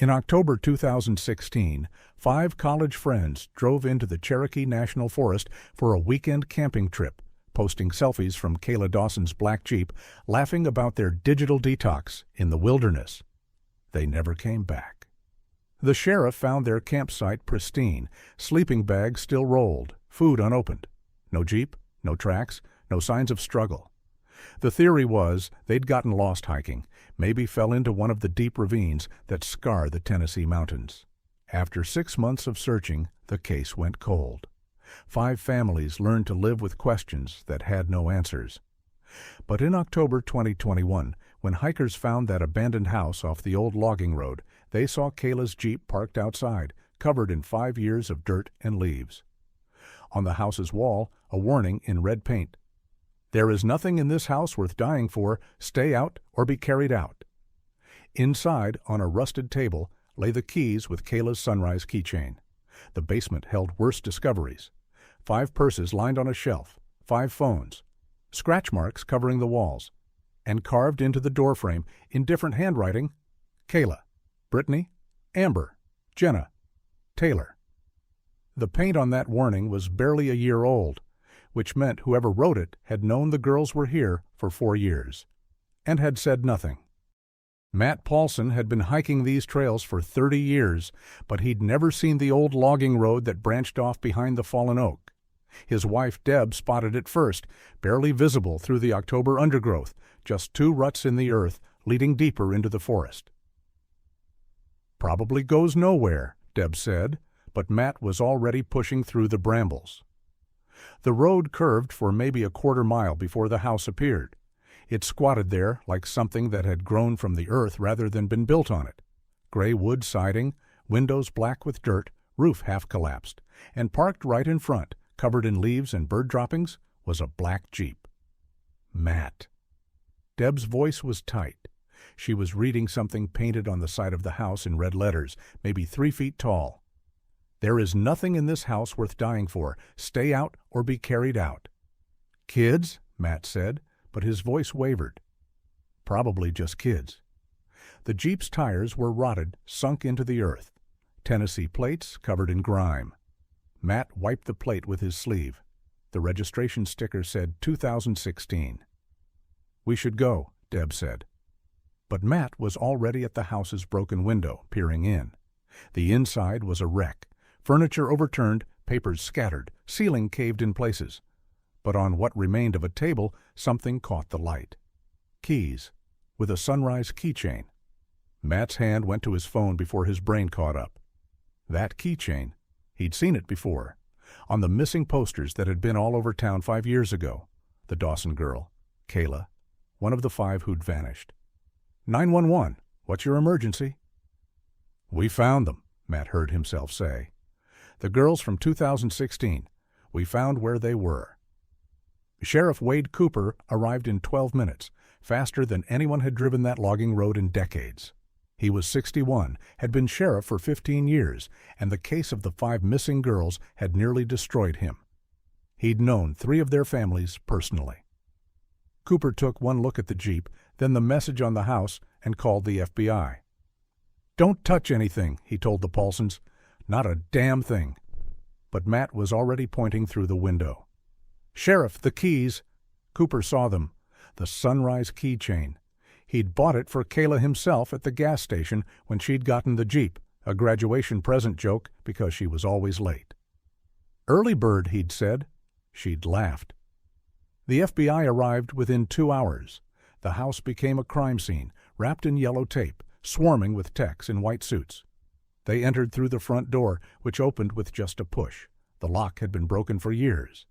In October 2016, 5 college friends drove into the Cherokee National Forest for a weekend camping trip, posting selfies from Kayla Dawson's black Jeep, laughing about their digital detox in the wilderness. They never came back. The sheriff found their campsite pristine, sleeping bags still rolled, food unopened. No Jeep, no tracks, no signs of struggle. The theory was they'd gotten lost hiking, maybe fell into one of the deep ravines that scar the Tennessee mountains. After 6 months of searching, the case went cold. 5 families learned to live with questions that had no answers. But in October 2021, when hikers found that abandoned house off the old logging road, they saw Kayla's Jeep parked outside, covered in 5 years of dirt and leaves. On the house's wall, a warning in red paint. "There is nothing in this house worth dying for. Stay out or be carried out." Inside, on a rusted table, lay the keys with Kayla's sunrise keychain. The basement held worse discoveries. 5 purses lined on a shelf, 5 phones, scratch marks covering the walls, and carved into the doorframe in different handwriting, Kayla, Brittany, Amber, Jenna, Taylor. The paint on that warning was barely a year old, which meant whoever wrote it had known the girls were here for 4 years, and had said nothing. Matt Paulson had been hiking these trails for 30 years, but he'd never seen the old logging road that branched off behind the fallen oak. His wife Deb spotted it first, barely visible through the October undergrowth, just 2 ruts in the earth leading deeper into the forest. "Probably goes nowhere," Deb said, but Matt was already pushing through the brambles. The road curved for maybe a quarter mile before the house appeared. It squatted there like something that had grown from the earth rather than been built on it. Gray wood siding, windows black with dirt, roof half collapsed, and parked right in front, covered in leaves and bird droppings, was a black Jeep. Matt. Deb's voice was tight. She was reading something painted on the side of the house in red letters, maybe 3 feet tall. "There is nothing in this house worth dying for. Stay out or be carried out." "Kids?" Matt said, but his voice wavered. "Probably just kids." The Jeep's tires were rotted, sunk into the earth. Tennessee plates covered in grime. Matt wiped the plate with his sleeve. The registration sticker said 2016. "We should go," Deb said. But Matt was already at the house's broken window, peering in. The inside was a wreck. Furniture overturned, papers scattered, ceiling caved in places. But on what remained of a table, something caught the light. Keys, with a sunrise keychain. Matt's hand went to his phone before his brain caught up. That keychain. He'd seen it before. On the missing posters that had been all over town 5 years ago. The Dawson girl, Kayla, one of the 5 who'd vanished. 911, what's your emergency?" "We found them," Matt heard himself say. "The girls from 2016. We found where they were." Sheriff Wade Cooper arrived in 12 minutes, faster than anyone had driven that logging road in decades. He was 61, had been sheriff for 15 years, and the case of the 5 missing girls had nearly destroyed him. He'd known 3 of their families personally. Cooper took one look at the Jeep, then the message on the house, and called the FBI. "Don't touch anything," he told the Paulsons. "Not a damn thing." But Matt was already pointing through the window. "Sheriff, the keys." Cooper saw them. The sunrise keychain. He'd bought it for Kayla himself at the gas station when she'd gotten the Jeep, a graduation present joke because she was always late. "Early bird," he'd said. She'd laughed. The FBI arrived within 2 hours. The house became a crime scene, wrapped in yellow tape, swarming with techs in white suits. They entered through the front door, which opened with just a push. The lock had been broken for years.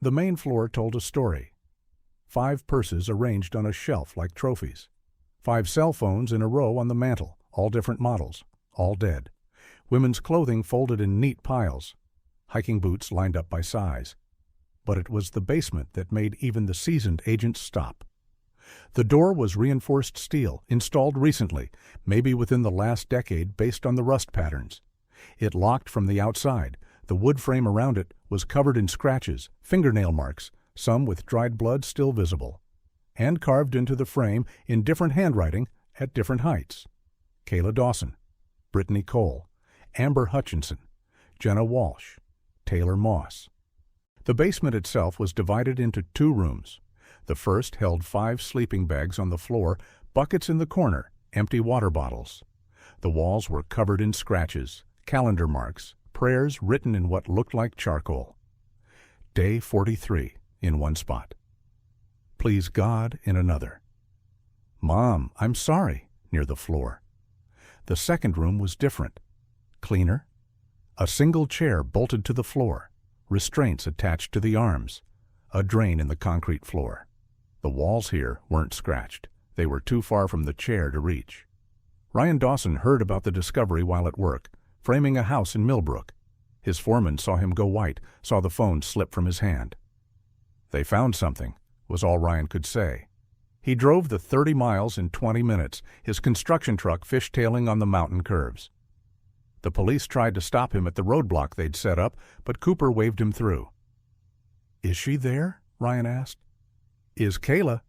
The main floor told a story. 5 purses arranged on a shelf like trophies. 5 cell phones in a row on the mantel, all different models, all dead. Women's clothing folded in neat piles. Hiking boots lined up by size. But it was the basement that made even the seasoned agents stop. The door was reinforced steel, installed recently, maybe within the last decade based on the rust patterns. It locked from the outside. The wood frame around it was covered in scratches, fingernail marks, some with dried blood still visible. And carved into the frame in different handwriting at different heights. Kayla Dawson, Brittany Cole, Amber Hutchinson, Jenna Walsh, Taylor Moss. The basement itself was divided into 2 rooms. The first held 5 sleeping bags on the floor, buckets in the corner, empty water bottles. The walls were covered in scratches, calendar marks, prayers written in what looked like charcoal. Day 43 in one spot. Please God in another. Mom, I'm sorry, near the floor. The second room was different. Cleaner. A single chair bolted to the floor, restraints attached to the arms, a drain in the concrete floor. The walls here weren't scratched. They were too far from the chair to reach. Ryan Dawson heard about the discovery while at work, framing a house in Millbrook. His foreman saw him go white, saw the phone slip from his hand. They found something, was all Ryan could say. He drove the 30 miles in 20 minutes, his construction truck fishtailing on the mountain curves. The police tried to stop him at the roadblock they'd set up, but Cooper waved him through. Is she there? Ryan asked. Is Kayla?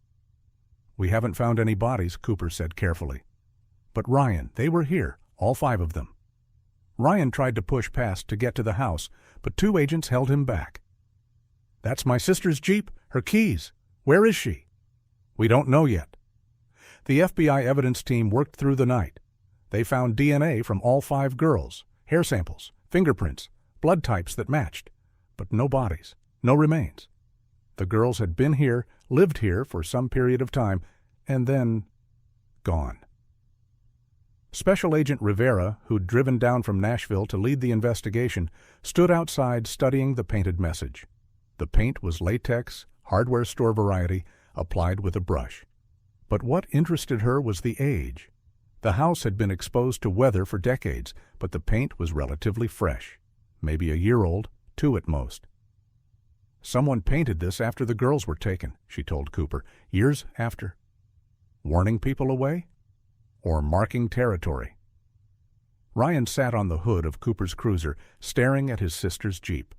We haven't found any bodies, Cooper said carefully. But Ryan, they were here, all 5 of them. Ryan tried to push past to get to the house, but 2 agents held him back. That's my sister's Jeep, her keys. Where is she? We don't know yet. The FBI evidence team worked through the night. They found DNA from all 5 girls, hair samples, fingerprints, blood types that matched, but no bodies, no remains. The girls had been here, lived here for some period of time, and then gone. Special Agent Rivera, who'd driven down from Nashville to lead the investigation, stood outside studying the painted message. The paint was latex, hardware store variety, applied with a brush. But what interested her was the age. The house had been exposed to weather for decades, but the paint was relatively fresh, maybe a year old, 2 at most. Someone painted this after the girls were taken, she told Cooper, years after. Warning people away? Or marking territory? Ryan sat on the hood of Cooper's cruiser, staring at his sister's Jeep.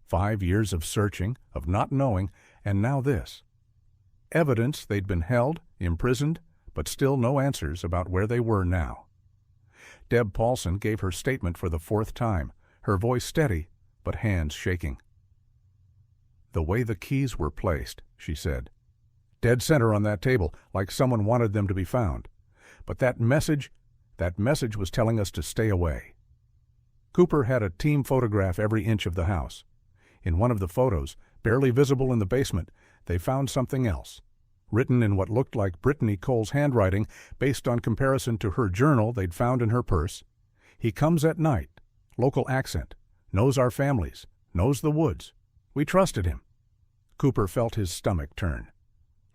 5 years of searching, of not knowing, and now this. Evidence they'd been held, imprisoned, but still no answers about where they were now. Deb Paulson gave her statement for the 4th time, her voice steady, but hands shaking. The way the keys were placed, she said. Dead center on that table, like someone wanted them to be found. But that message was telling us to stay away. Cooper had a team photograph every inch of the house. In one of the photos, barely visible in the basement, they found something else. Written in what looked like Brittany Cole's handwriting, based on comparison to her journal they'd found in her purse. He comes at night, local accent, knows our families, knows the woods. We trusted him. Cooper felt his stomach turn.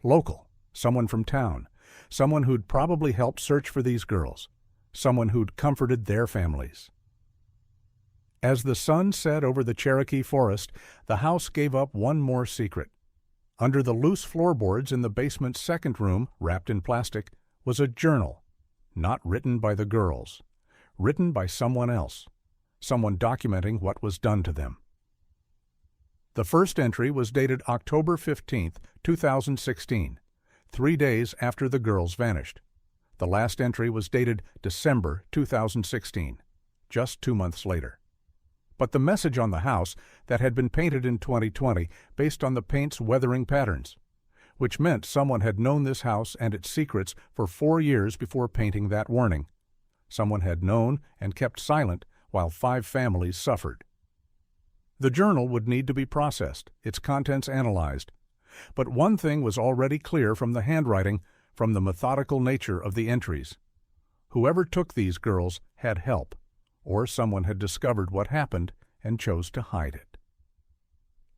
Local, someone from town, someone who'd probably helped search for these girls, someone who'd comforted their families. As the sun set over the Cherokee Forest, the house gave up one more secret. Under the loose floorboards in the basement's 2nd room, wrapped in plastic, was a journal, not written by the girls, written by someone else, someone documenting what was done to them. The first entry was dated October 15, 2016, 3 days after the girls vanished. The last entry was dated December 2016, just 2 months later. But the message on the house that had been painted in 2020 based on the paint's weathering patterns, which meant someone had known this house and its secrets for 4 years before painting that warning. Someone had known and kept silent while 5 families suffered. The journal would need to be processed, its contents analyzed. But one thing was already clear from the handwriting, from the methodical nature of the entries. Whoever took these girls had help, or someone had discovered what happened and chose to hide it.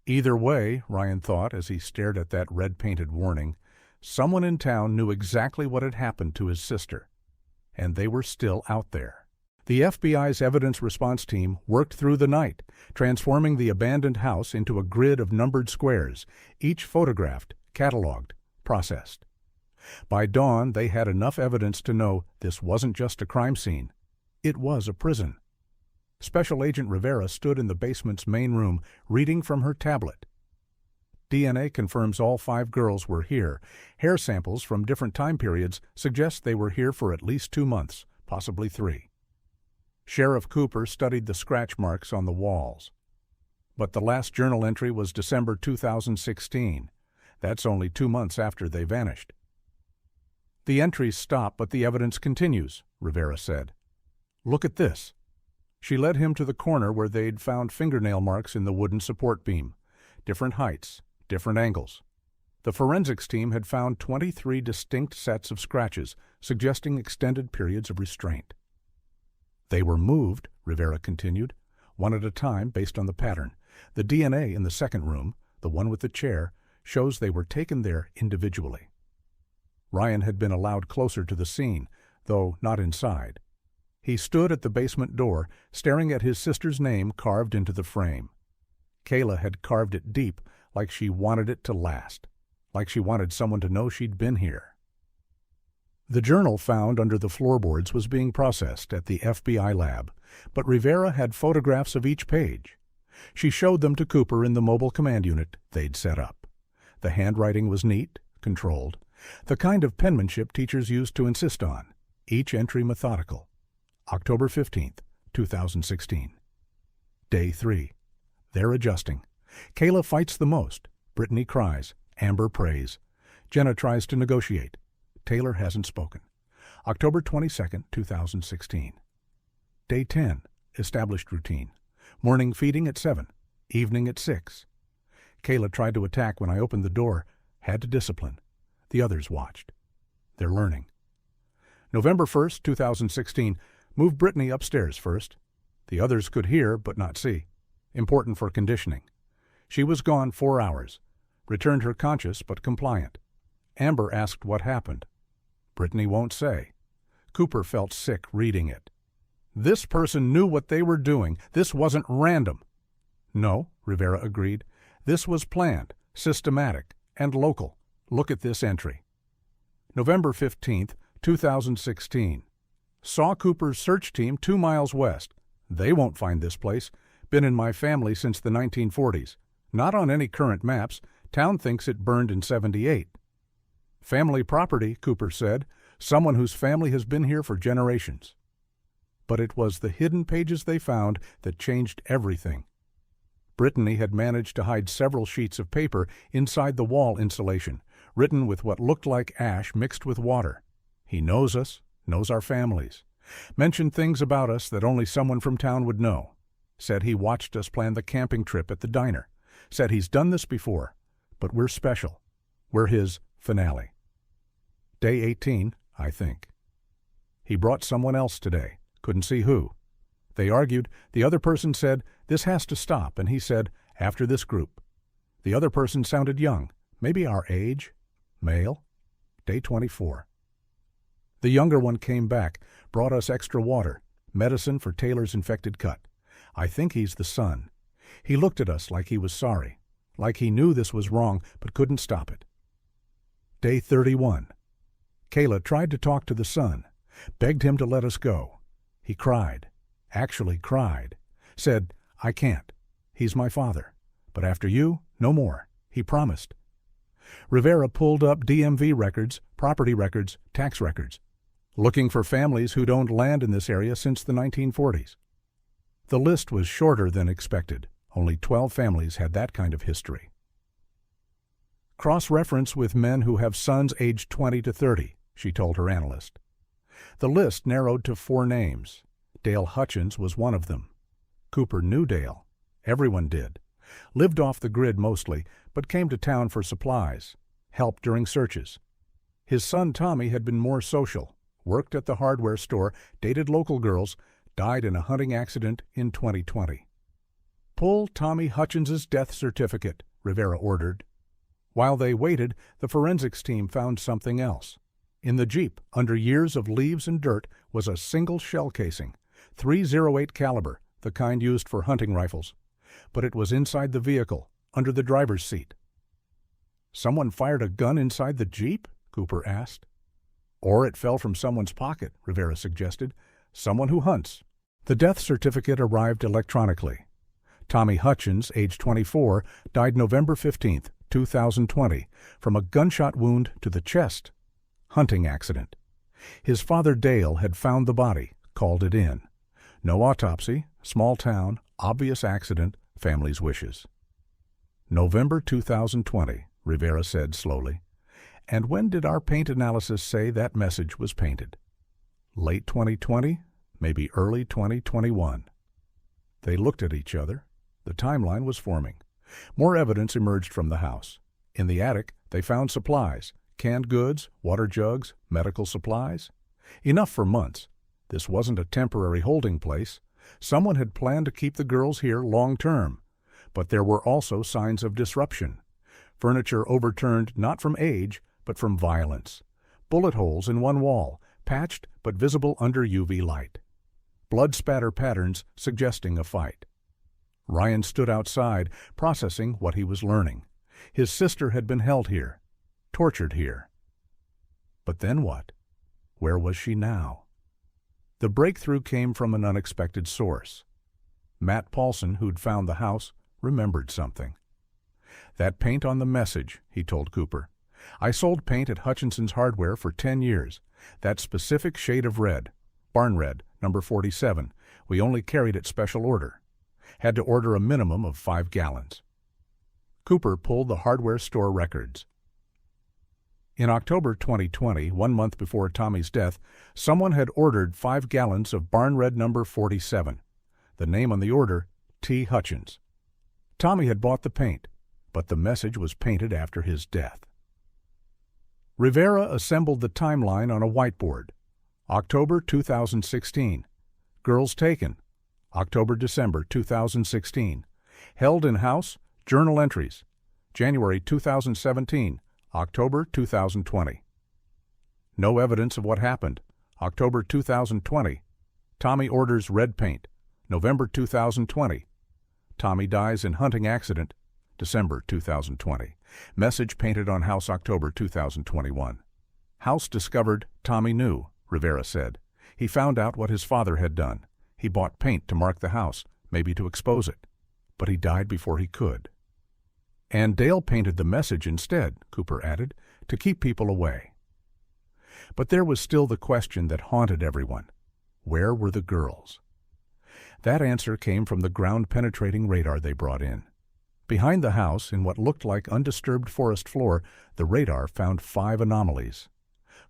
Either way, Ryan thought as he stared at that red-painted warning, someone in town knew exactly what had happened to his sister, and they were still out there. The FBI's evidence response team worked through the night, transforming the abandoned house into a grid of numbered squares, each photographed, cataloged, processed. By dawn, they had enough evidence to know this wasn't just a crime scene. It was a prison. Special Agent Rivera stood in the basement's main room, reading from her tablet. DNA confirms all 5 girls were here. Hair samples from different time periods suggest they were here for at least 2 months, possibly 3. Sheriff Cooper studied the scratch marks on the walls. But the last journal entry was December 2016. That's only 2 months after they vanished. The entries stop, but the evidence continues, Rivera said. Look at this. She led him to the corner where they'd found fingernail marks in the wooden support beam. Different heights, different angles. The forensics team had found 23 distinct sets of scratches, suggesting extended periods of restraint. They were moved, Rivera continued, one at a time based on the pattern. The DNA in the second room, the one with the chair, shows they were taken there individually. Ryan had been allowed closer to the scene, though not inside. He stood at the basement door, staring at his sister's name carved into the frame. Kayla had carved it deep, like she wanted it to last, like she wanted someone to know she'd been here. The journal found under the floorboards was being processed at the FBI lab, but Rivera had photographs of each page. She showed them to Cooper in the mobile command unit they'd set up. The handwriting was neat, controlled, the kind of penmanship teachers used to insist on, each entry methodical. October 15th, 2016. Day 3. They're adjusting. Kayla fights the most. Brittany cries. Amber prays. Jenna tries to negotiate. Taylor hasn't spoken. October 22nd, 2016. Day 10. Established routine. Morning feeding at 7. Evening at 6. Kayla tried to attack when I opened the door. Had to discipline. The others watched. They're learning. November 1st, 2016. Moved Brittany upstairs first. The others could hear but not see. Important for conditioning. She was gone 4 hours. Returned her conscious but compliant. Amber asked what happened. Brittany won't say. Cooper felt sick reading it. This person knew what they were doing. This wasn't random. No, Rivera agreed. This was planned, systematic, and local. Look at this entry. November 15th, 2016. Saw Cooper's search team 2 miles west. They won't find this place. Been in my family since the 1940s. Not on any current maps. Town thinks it burned in 78. Family property, Cooper said. Someone whose family has been here for generations. But it was the hidden pages they found that changed everything. Brittany had managed to hide several sheets of paper inside the wall insulation, written with what looked like ash mixed with water. He knows us, knows our families. Mentioned things about us that only someone from town would know. Said he watched us plan the camping trip at the diner. Said he's done this before, but we're special. We're his finale. Day 18, I think. He brought someone else today. Couldn't see who. They argued. The other person said, this has to stop, and he said, after this group. The other person sounded young, maybe our age. Male. Day 24. The younger one came back, brought us extra water, medicine for Taylor's infected cut. I think he's the son. He looked at us like he was sorry, like he knew this was wrong but couldn't stop it. Day 31. Kayla tried to talk to the son, begged him to let us go. He cried, actually cried, said, I can't. He's my father. But after you, no more. He promised. Rivera pulled up DMV records, property records, tax records, looking for families who'd owned land in this area since the 1940s. The list was shorter than expected. Only 12 families had that kind of history. Cross-reference with men who have sons aged 20 to 30, she told her analyst. The list narrowed to 4 names. Dale Hutchins was one of them. Cooper knew Dale. Everyone did. Lived off the grid mostly, but came to town for supplies. Helped during searches. His son Tommy had been more social. Worked at the hardware store, dated local girls, died in a hunting accident in 2020. Pull Tommy Hutchins's death certificate, Rivera ordered. While they waited, the forensics team found something else. In the Jeep, under years of leaves and dirt, was a single shell casing, .308 caliber, the kind used for hunting rifles. But it was inside the vehicle, under the driver's seat. Someone fired a gun inside the Jeep? Cooper asked. Or it fell from someone's pocket, Rivera suggested. Someone who hunts. The death certificate arrived electronically. Tommy Hutchins, age 24, died November 15th, 2020, from a gunshot wound to the chest. Hunting accident. His father Dale had found the body, called it in. No autopsy, small town, obvious accident, family's wishes. November 2020, Rivera said slowly. And when did our paint analysis say that message was painted? Late 2020, maybe early 2021. They looked at each other. The timeline was forming. More evidence emerged from the house. In the attic, they found supplies, canned goods, water jugs, medical supplies. Enough for months. This wasn't a temporary holding place. Someone had planned to keep the girls here long term. But there were also signs of disruption. Furniture overturned not from age, but from violence. Bullet holes in one wall, patched but visible under UV light. Blood spatter patterns suggesting a fight. Ryan stood outside, processing what he was learning. His sister had been held here, tortured here. But then what? Where was she now? The breakthrough came from an unexpected source. Matt Paulson, who'd found the house, remembered something. That paint on the message, he told Cooper. I sold paint at Hutchinson's Hardware for 10 years. That specific shade of red, barn red, number 47, we only carried at special order. Had to order a minimum of 5 gallons. Cooper pulled the hardware store records. In October 2020, 1 month before Tommy's death, someone had ordered 5 gallons of barn red number 47. The name on the order, T. Hutchins. Tommy had bought the paint, but the message was painted after his death. Rivera assembled the timeline on a whiteboard. October 2016. Girls taken. October-December 2016. Held in house, journal entries. January 2017. October 2020. No evidence of what happened. October 2020. Tommy orders red paint. November 2020. Tommy dies in hunting accident. December 2020. Message painted on house October 2021. House discovered, Tommy knew, Rivera said. He found out what his father had done. He bought paint to mark the house, maybe to expose it. But he died before he could. And Dale painted the message instead, Cooper added, to keep people away. But there was still the question that haunted everyone. Where were the girls? That answer came from the ground-penetrating radar they brought in. Behind the house, in what looked like undisturbed forest floor, the radar found 5 anomalies.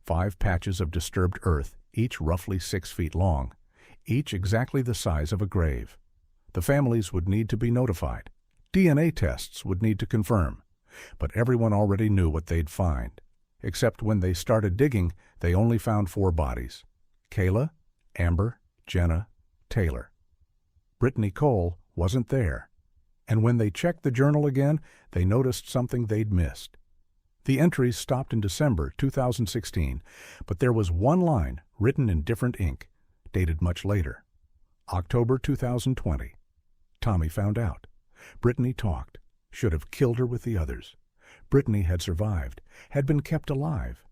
5 patches of disturbed earth, each roughly 6 feet long, each exactly the size of a grave. The families would need to be notified. DNA tests would need to confirm. But everyone already knew what they'd find. Except when they started digging, they only found 4 bodies. Kayla, Amber, Jenna, Taylor. Brittany Cole wasn't there. And when they checked the journal again, they noticed something they'd missed. The entries stopped in December 2016, but there was one line written in different ink, dated much later. October 2020. Tommy found out. Brittany talked. Should have killed her with the others. Brittany had survived, had been kept alive.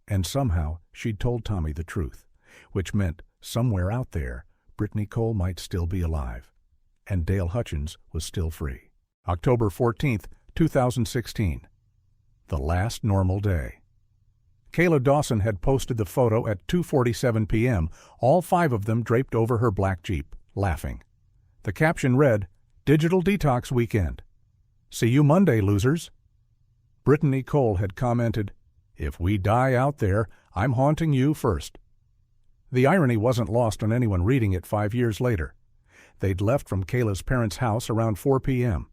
And somehow she'd told Tommy the truth, which meant somewhere out there, Brittany Cole might still be alive. And Dale Hutchins was still free. October 14th, 2016. The last normal day. Kayla Dawson had posted the photo at 2:47 p.m., all 5 of them draped over her black Jeep, laughing. The caption read, Digital Detox Weekend. See you Monday, losers. Brittany Cole had commented, If we die out there, I'm haunting you first. The irony wasn't lost on anyone reading it 5 years later. They'd left from Kayla's parents' house around 4 p.m.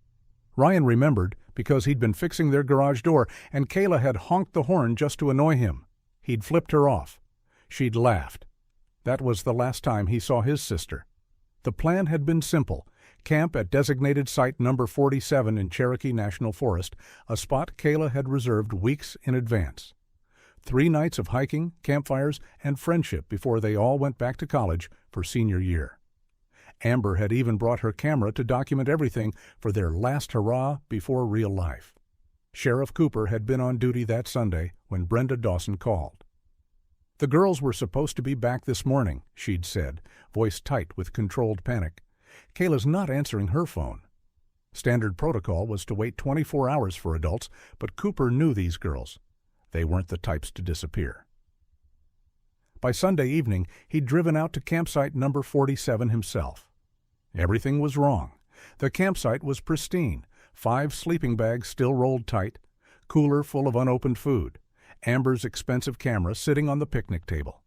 Ryan remembered because he'd been fixing their garage door and Kayla had honked the horn just to annoy him. He'd flipped her off. She'd laughed. That was the last time he saw his sister. The plan had been simple. Camp at designated site number 47 in Cherokee National Forest, a spot Kayla had reserved weeks in advance. 3 nights of hiking, campfires, and friendship before they all went back to college for senior year. Amber had even brought her camera to document everything for their last hurrah before real life. Sheriff Cooper had been on duty that Sunday when Brenda Dawson called. The girls were supposed to be back this morning, she'd said, voice tight with controlled panic. Kayla's not answering her phone. Standard protocol was to wait 24 hours for adults, but Cooper knew these girls. They weren't the types to disappear. By Sunday evening, he'd driven out to campsite number 47 himself. Everything was wrong. The campsite was pristine, 5 sleeping bags still rolled tight, cooler full of unopened food, Amber's expensive camera sitting on the picnic table.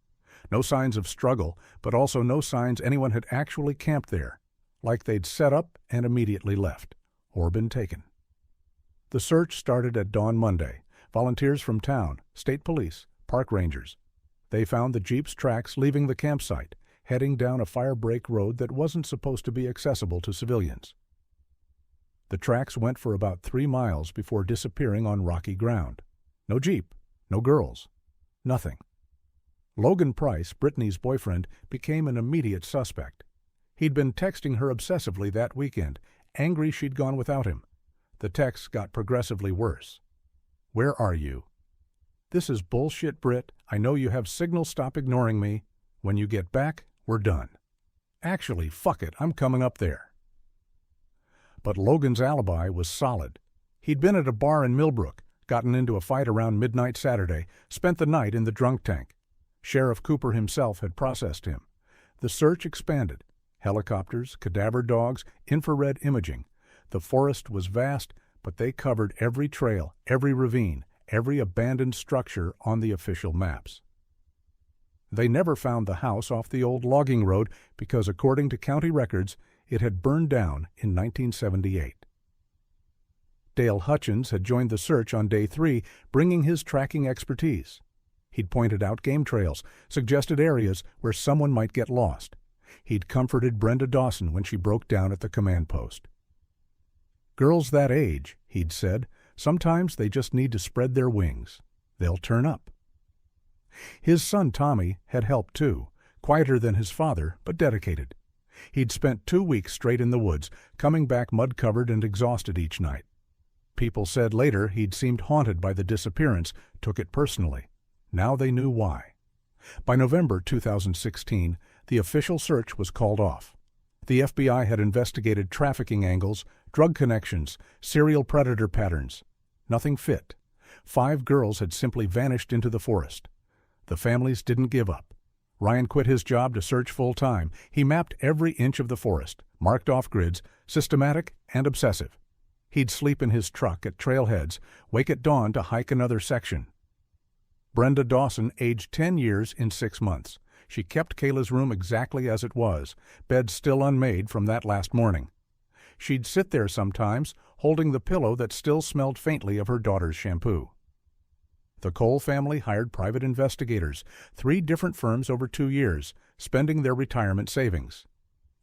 No signs of struggle, but also no signs anyone had actually camped there, like they'd set up and immediately left, or been taken. The search started at dawn Monday. Volunteers from town, state police, park rangers. They found the Jeep's tracks leaving the campsite, heading down a fire-break road that wasn't supposed to be accessible to civilians. The tracks went for about 3 miles before disappearing on rocky ground. No Jeep, no girls, nothing. Logan Price, Brittany's boyfriend, became an immediate suspect. He'd been texting her obsessively that weekend, angry she'd gone without him. The texts got progressively worse. "Where are you? This is bullshit, Britt. I know you have signal. Stop ignoring me. When you get back, we're done. Actually, fuck it, I'm coming up there." But Logan's alibi was solid. He'd been at a bar in Millbrook, gotten into a fight around midnight Saturday, spent the night in the drunk tank. Sheriff Cooper himself had processed him. The search expanded. Helicopters, cadaver dogs, infrared imaging. The forest was vast, but they covered every trail, every ravine, every abandoned structure on the official maps. They never found the house off the old logging road because, according to county records, it had burned down in 1978. Dale Hutchins had joined the search on day 3, bringing his tracking expertise. He'd pointed out game trails, suggested areas where someone might get lost. He'd comforted Brenda Dawson when she broke down at the command post. "Girls that age," he'd said, "sometimes they just need to spread their wings. They'll turn up." His son Tommy had helped too, quieter than his father, but dedicated. He'd spent 2 weeks straight in the woods, coming back mud-covered and exhausted each night. People said later he'd seemed haunted by the disappearance, took it personally. Now they knew why. By November 2016, the official search was called off. The FBI had investigated trafficking angles, drug connections, serial predator patterns. Nothing fit. 5 girls had simply vanished into the forest. The families didn't give up. Ryan quit his job to search full-time. He mapped every inch of the forest, marked off grids, systematic and obsessive. He'd sleep in his truck at trailheads, wake at dawn to hike another section. Brenda Dawson aged 10 years in 6 months. She kept Kayla's room exactly as it was, bed still unmade from that last morning. She'd sit there sometimes, holding the pillow that still smelled faintly of her daughter's shampoo. The Cole family hired private investigators, 3 different firms over 2 years, spending their retirement savings.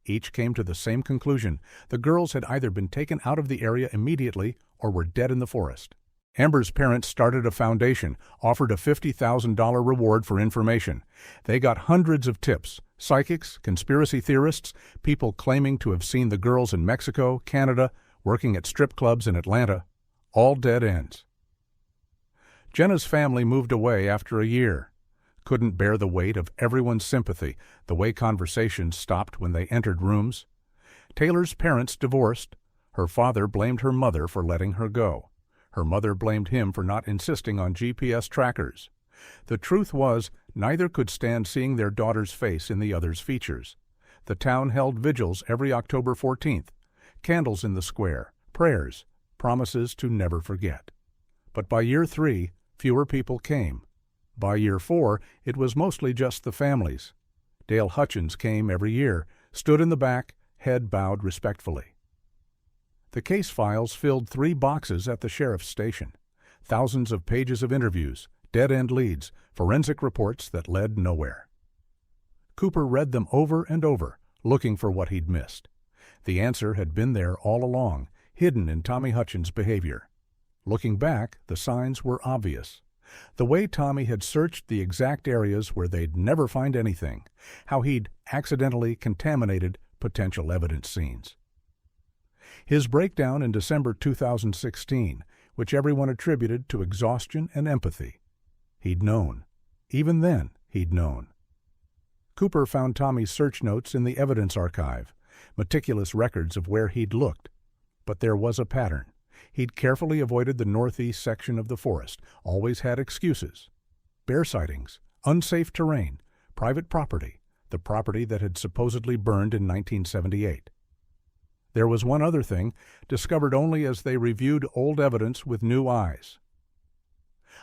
Each came to the same conclusion: the girls had either been taken out of the area immediately or were dead in the forest. Amber's parents started a foundation, offered a $50,000 reward for information. They got hundreds of tips: psychics, conspiracy theorists, people claiming to have seen the girls in Mexico, Canada, working at strip clubs in Atlanta. All dead ends. Jenna's family moved away after a year. Couldn't bear the weight of everyone's sympathy, the way conversations stopped when they entered rooms. Taylor's parents divorced. Her father blamed her mother for letting her go. Her mother blamed him for not insisting on GPS trackers. The truth was, neither could stand seeing their daughter's face in the other's features. The town held vigils every October 14th, candles in the square, prayers, promises to never forget. But by year 3, fewer people came. By year 4, it was mostly just the families. Dale Hutchins came every year, stood in the back, head bowed respectfully. The case files filled 3 boxes at the sheriff's station. Thousands of pages of interviews, dead-end leads, forensic reports that led nowhere. Cooper read them over and over, looking for what he'd missed. The answer had been there all along, hidden in Tommy Hutchins' behavior. Looking back, the signs were obvious. The way Tommy had searched the exact areas where they'd never find anything, how he'd accidentally contaminated potential evidence scenes. His breakdown in December 2016, which everyone attributed to exhaustion and empathy. He'd known. Even then, he'd known. Cooper found Tommy's search notes in the evidence archive, meticulous records of where he'd looked. But there was a pattern. He'd carefully avoided the northeast section of the forest, always had excuses. Bear sightings, unsafe terrain, private property, the property that had supposedly burned in 1978. There was one other thing, discovered only as they reviewed old evidence with new eyes.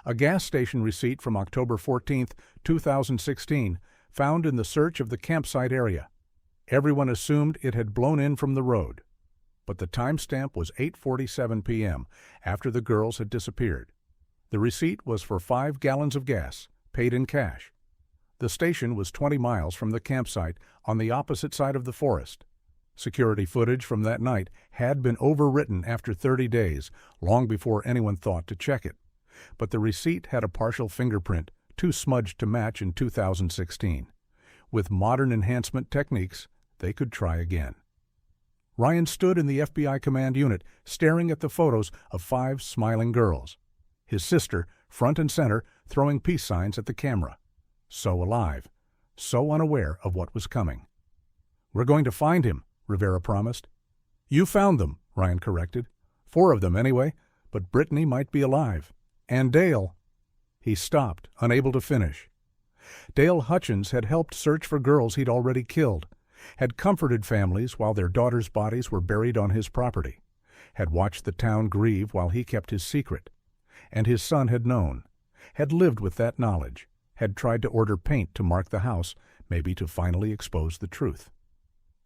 A gas station receipt from October 14, 2016, found in the search of the campsite area. Everyone assumed it had blown in from the road, but the timestamp was 8:47 p.m., after the girls had disappeared. The receipt was for 5 gallons of gas, paid in cash. The station was 20 miles from the campsite on the opposite side of the forest. Security footage from that night had been overwritten after 30 days, long before anyone thought to check it. But the receipt had a partial fingerprint, too smudged to match in 2016. With modern enhancement techniques, they could try again. Ryan stood in the FBI command unit, staring at the photos of 5 smiling girls. His sister, front and center, throwing peace signs at the camera. So alive, so unaware of what was coming. "We're going to find him," Rivera promised. "You found them," Ryan corrected. 4 of them anyway, but Brittany might be alive. And Dale. He stopped, unable to finish. Dale Hutchins had helped search for girls he'd already killed, had comforted families while their daughters' bodies were buried on his property, had watched the town grieve while he kept his secret. And his son had known, had lived with that knowledge, had tried to order paint to mark the house, maybe to finally expose the truth.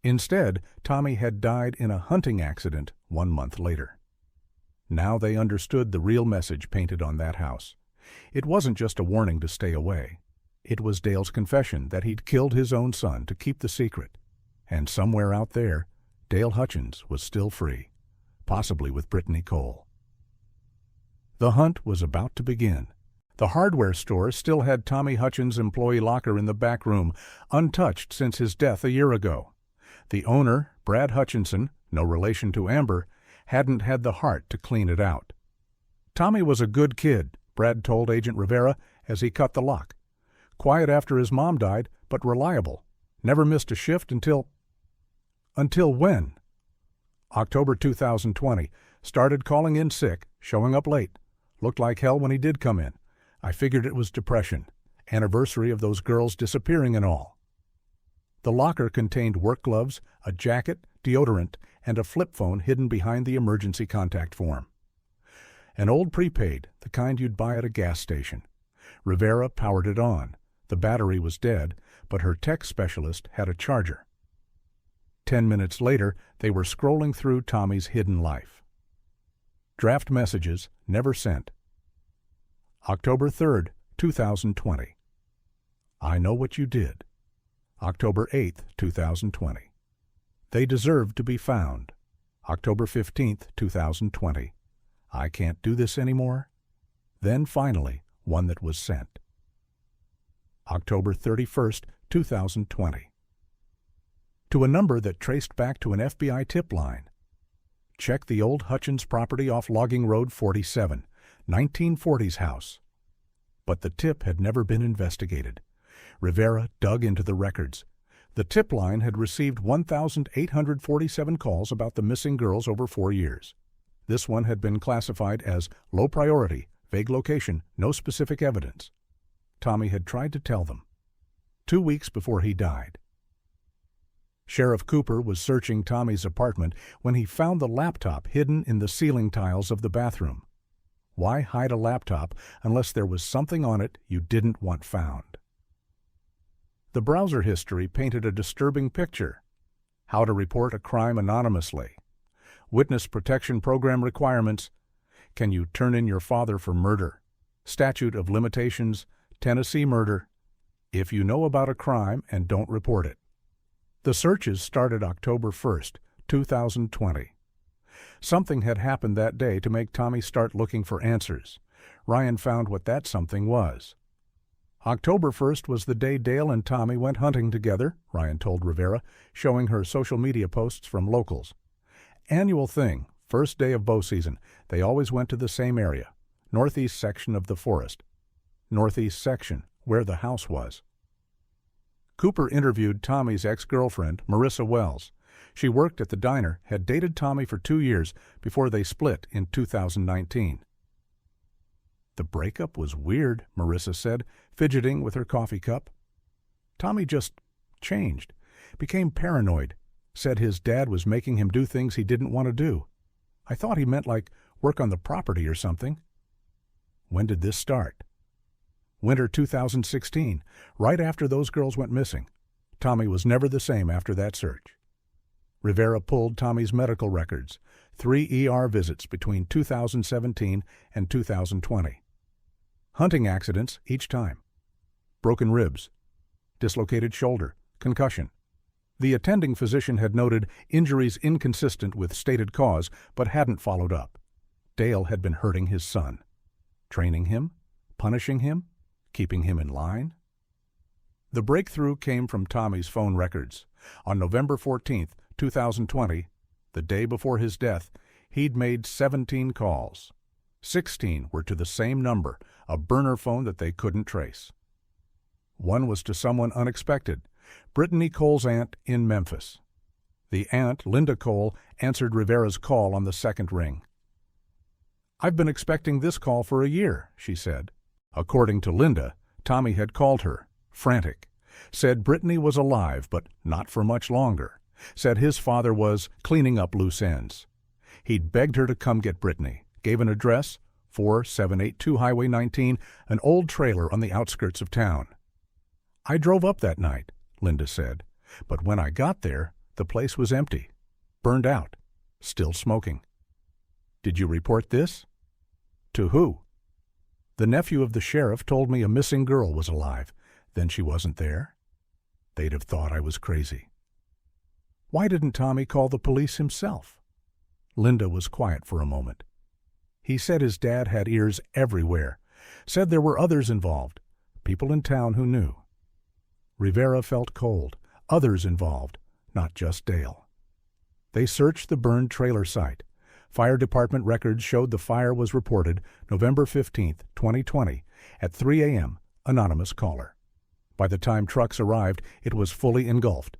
Instead, Tommy had died in a hunting accident 1 month later. Now they understood the real message painted on that house. It wasn't just a warning to stay away. It was Dale's confession that he'd killed his own son to keep the secret. And somewhere out there, Dale Hutchins was still free, possibly with Brittany Cole. The hunt was about to begin. The hardware store still had Tommy Hutchins' employee locker in the back room, untouched since his death a year ago. The owner, Brad Hutchinson, no relation to Amber, hadn't had the heart to clean it out. Tommy was a good kid, Brad told Agent Rivera as he cut the lock. Quiet after his mom died, but reliable. Never missed a shift until when? October 2020. Started calling in sick, showing up late. Looked like hell when he did come in. I figured it was depression. Anniversary of those girls disappearing and all. The locker contained work gloves, a jacket, deodorant, and a flip phone hidden behind the emergency contact form. An old prepaid, the kind you'd buy at a gas station. Rivera powered it on. The battery was dead, but her tech specialist had a charger. 10 minutes later, they were scrolling through Tommy's hidden life. Draft messages never sent. October 3rd, 2020. I know what you did. October 8th, 2020. They deserve to be found. October 15th, 2020. I can't do this anymore. Then finally, one that was sent. October 31st, 2020. To a number that traced back to an FBI tip line. Check the old Hutchins property off Logging Road 47, 1940s house. But the tip had never been investigated. Rivera dug into the records. The tip line had received 1,847 calls about the missing girls over 4 years. This one had been classified as low priority, vague location, no specific evidence. Tommy had tried to tell them. 2 weeks before he died. Sheriff Cooper was searching Tommy's apartment when he found the laptop hidden in the ceiling tiles of the bathroom. Why hide a laptop unless there was something on it you didn't want found? The browser history painted a disturbing picture. How to report a crime anonymously. Witness Protection Program requirements. Can you turn in your father for murder? Statute of Limitations, Tennessee murder. If you know about a crime and don't report it. The searches started October 1st, 2020. Something had happened that day to make Tommy start looking for answers. Ryan found what that something was. October 1st was the day Dale and Tommy went hunting together, Ryan told Rivera, showing her social media posts from locals. Annual thing, first day of bow season. They always went to the same area, northeast section of the forest. Northeast section, where the house was. Cooper interviewed Tommy's ex-girlfriend, Marissa Wells. She worked at the diner, had dated Tommy for 2 years before they split in 2019. The breakup was weird, Marissa said, fidgeting with her coffee cup. Tommy just changed, became paranoid, said his dad was making him do things he didn't want to do. I thought he meant like work on the property or something. When did this start? Winter 2016, right after those girls went missing. Tommy was never the same after that search. Rivera pulled Tommy's medical records, 3 ER visits between 2017 and 2020. Hunting accidents each time. Broken ribs, dislocated shoulder, concussion. The attending physician had noted injuries inconsistent with stated cause, but hadn't followed up. Dale had been hurting his son. Training him? Punishing him? Keeping him in line? The breakthrough came from Tommy's phone records. On November 14, 2020, the day before his death, he'd made 17 calls. 16 were to the same number, a burner phone that they couldn't trace. One was to someone unexpected, Brittany Cole's aunt in Memphis. The aunt, Linda Cole, answered Rivera's call on the second ring. "I've been expecting this call for a year," she said. According to Linda, Tommy had called her, frantic, said Brittany was alive, but not for much longer, said his father was cleaning up loose ends. He'd begged her to come get Brittany, gave an address, 4782 Highway 19, an old trailer on the outskirts of town. "I drove up that night," Linda said, "but when I got there, the place was empty, burned out, still smoking." "Did you report this?" "To who?" "The nephew of the sheriff told me a missing girl was alive. Then she wasn't there. They'd have thought I was crazy." "Why didn't Tommy call the police himself?" Linda was quiet for a moment. "He said his dad had ears everywhere, said there were others involved, people in town who knew." Rivera felt cold. Others involved, not just Dale. They searched the burned trailer site. Fire department records showed the fire was reported November 15, 2020, at 3 a.m., anonymous caller. By the time trucks arrived, it was fully engulfed.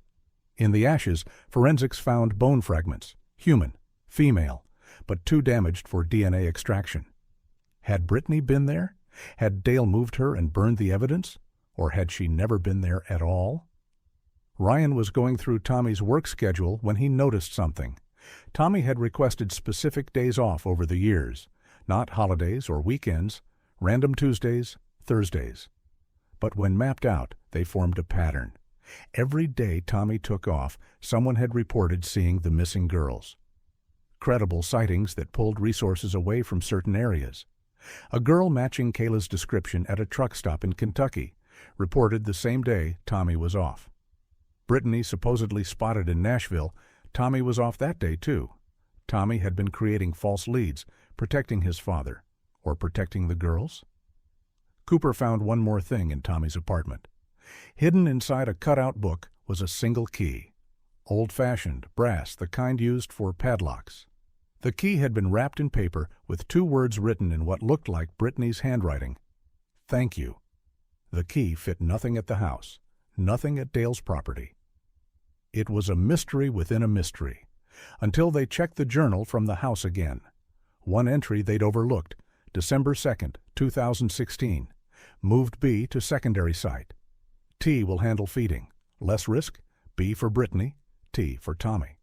In the ashes, forensics found bone fragments, human, female, but too damaged for DNA extraction. Had Brittany been there? Had Dale moved her and burned the evidence? Or had she never been there at all? Ryan was going through Tommy's work schedule when he noticed something. Tommy had requested specific days off over the years, not holidays or weekends, random Tuesdays, Thursdays. But when mapped out, they formed a pattern. Every day Tommy took off, someone had reported seeing the missing girls. Credible sightings that pulled resources away from certain areas. A girl matching Kayla's description at a truck stop in Kentucky reported the same day Tommy was off. Brittany supposedly spotted in Nashville. Tommy was off that day, too. Tommy had been creating false leads, protecting his father, or protecting the girls. Cooper found one more thing in Tommy's apartment. Hidden inside a cutout book was a single key. Old-fashioned, brass, the kind used for padlocks. The key had been wrapped in paper with 2 words written in what looked like Brittany's handwriting. "Thank you." The key fit nothing at the house, nothing at Dale's property. It was a mystery within a mystery, until they checked the journal from the house again. One entry they'd overlooked, December 2nd, 2016. Moved B to secondary site. T will handle feeding. Less risk, B for Brittany, T for Tommy.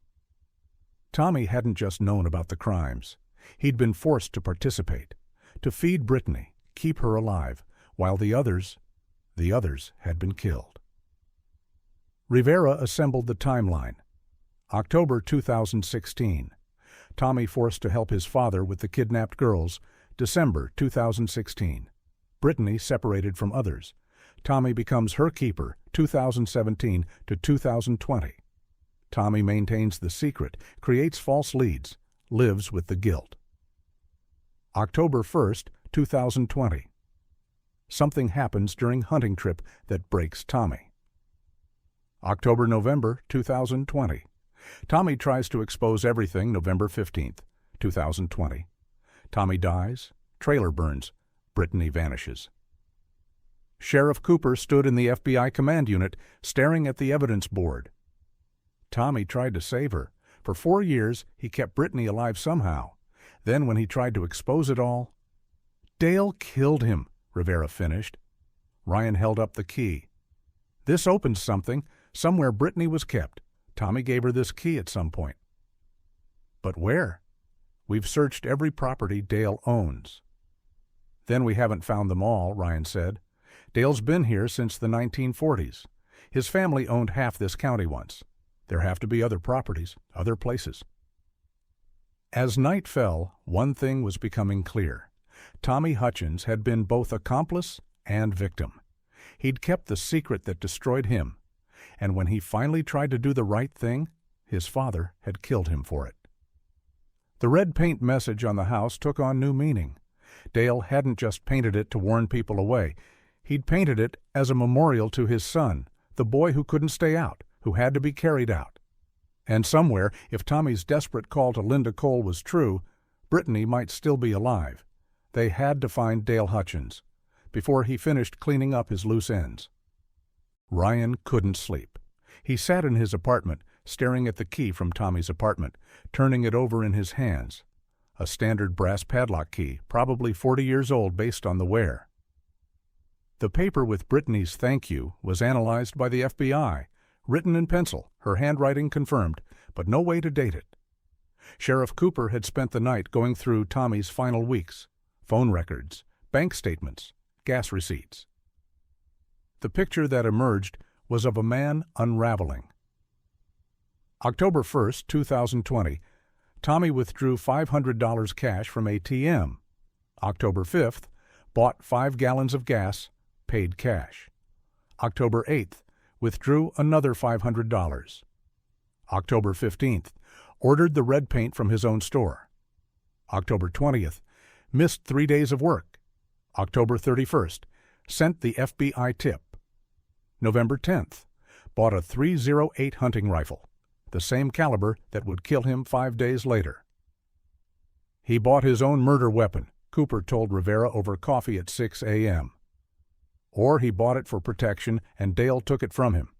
Tommy hadn't just known about the crimes. He'd been forced to participate, to feed Brittany, keep her alive, while the others had been killed. Rivera assembled the timeline. October 2016. Tommy forced to help his father with the kidnapped girls. December 2016. Brittany separated from others. Tommy becomes her keeper, 2017 to 2020. Tommy maintains the secret, creates false leads, lives with the guilt. October 1st, 2020. Something happens during hunting trip that breaks Tommy. October-November 2020. Tommy tries to expose everything November 15th, 2020. Tommy dies, trailer burns, Brittany vanishes. Sheriff Cooper stood in the FBI command unit staring at the evidence board. Tommy tried to save her. For 4 years, he kept Brittany alive somehow. Then when he tried to expose it all... "Dale killed him," Rivera finished. Ryan held up the key. This opens something. Somewhere Brittany was kept. Tommy gave her this key at some point. But where? We've searched every property Dale owns. Then we haven't found them all, Ryan said. Dale's been here since the 1940s. His family owned half this county once. There have to be other properties, other places. As night fell, one thing was becoming clear. Tommy Hutchins had been both accomplice and victim. He'd kept the secret that destroyed him, and when he finally tried to do the right thing, his father had killed him for it. The red paint message on the house took on new meaning. Dale hadn't just painted it to warn people away. He'd painted it as a memorial to his son, the boy who couldn't stay out, who had to be carried out. And somewhere, if Tommy's desperate call to Linda Cole was true, Brittany might still be alive. They had to find Dale Hutchins before he finished cleaning up his loose ends. Ryan couldn't sleep. He sat in his apartment, staring at the key from Tommy's apartment, turning it over in his hands. A standard brass padlock key, probably 40 years old based on the wear. The paper with Brittany's thank you was analyzed by the FBI, written in pencil, her handwriting confirmed, but no way to date it. Sheriff Cooper had spent the night going through Tommy's final weeks, phone records, bank statements, gas receipts. The picture that emerged was of a man unraveling. October 1st, 2020, Tommy withdrew $500 cash from ATM. October 5th, bought 5 gallons of gas, paid cash. October 8th, withdrew another $500. October 15th, ordered the red paint from his own store. October 20th, missed 3 days of work. October 31st, sent the FBI tip. November 10th, bought a .308 hunting rifle, the same caliber that would kill him 5 days later. He bought his own murder weapon, Cooper told Rivera over coffee at 6 a.m. Or he bought it for protection and Dale took it from him.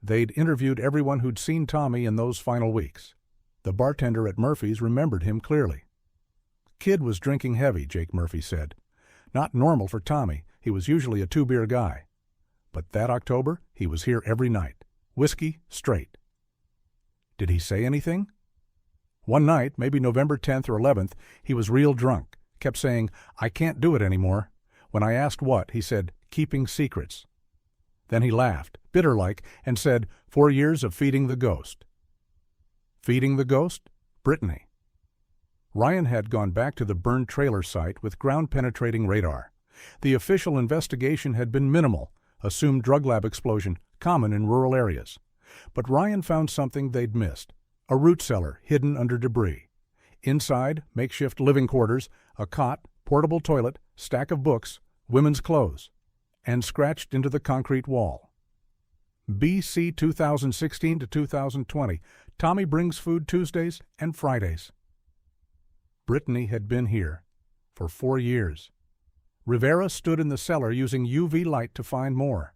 They'd interviewed everyone who'd seen Tommy in those final weeks. The bartender at Murphy's remembered him clearly. Kid was drinking heavy, Jake Murphy said. Not normal for Tommy. He was usually a 2-beer guy. But that October, he was here every night. Whiskey, straight. Did he say anything? One night, maybe November 10th or 11th, he was real drunk, kept saying, "I can't do it anymore." When I asked what, he said, "Keeping secrets." Then he laughed, bitter-like, and said, 4 years of feeding the ghost. Feeding the ghost? Brittany. Ryan had gone back to the burned trailer site with ground-penetrating radar. The official investigation had been minimal, assumed drug lab explosion, common in rural areas. But Ryan found something they'd missed, a root cellar hidden under debris. Inside, makeshift living quarters, a cot, portable toilet, stack of books, women's clothes, and scratched into the concrete wall. BC 2016 to 2020, Tommy brings food Tuesdays and Fridays. Brittany had been here for 4 years. Rivera stood in the cellar using UV light to find more.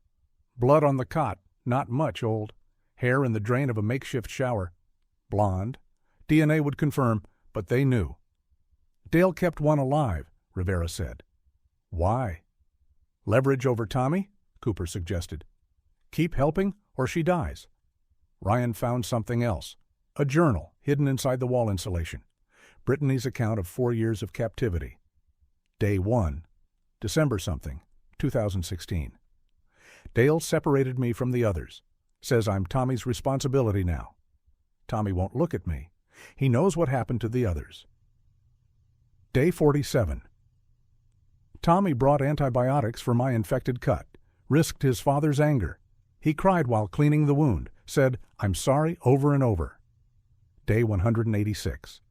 Blood on the cot, not much old. Hair in the drain of a makeshift shower. Blonde. DNA would confirm, but they knew. Dale kept one alive, Rivera said. Why? Leverage over Tommy? Cooper suggested. Keep helping, or she dies. Ryan found something else. A journal hidden inside the wall insulation. Brittany's account of 4 years of captivity. Day 1, December something, 2016. Dale separated me from the others. Says I'm Tommy's responsibility now. Tommy won't look at me. He knows what happened to the others. Day 47. Tommy brought antibiotics for my infected cut, risked his father's anger. He cried while cleaning the wound, said, "I'm sorry," over and over. Day 186.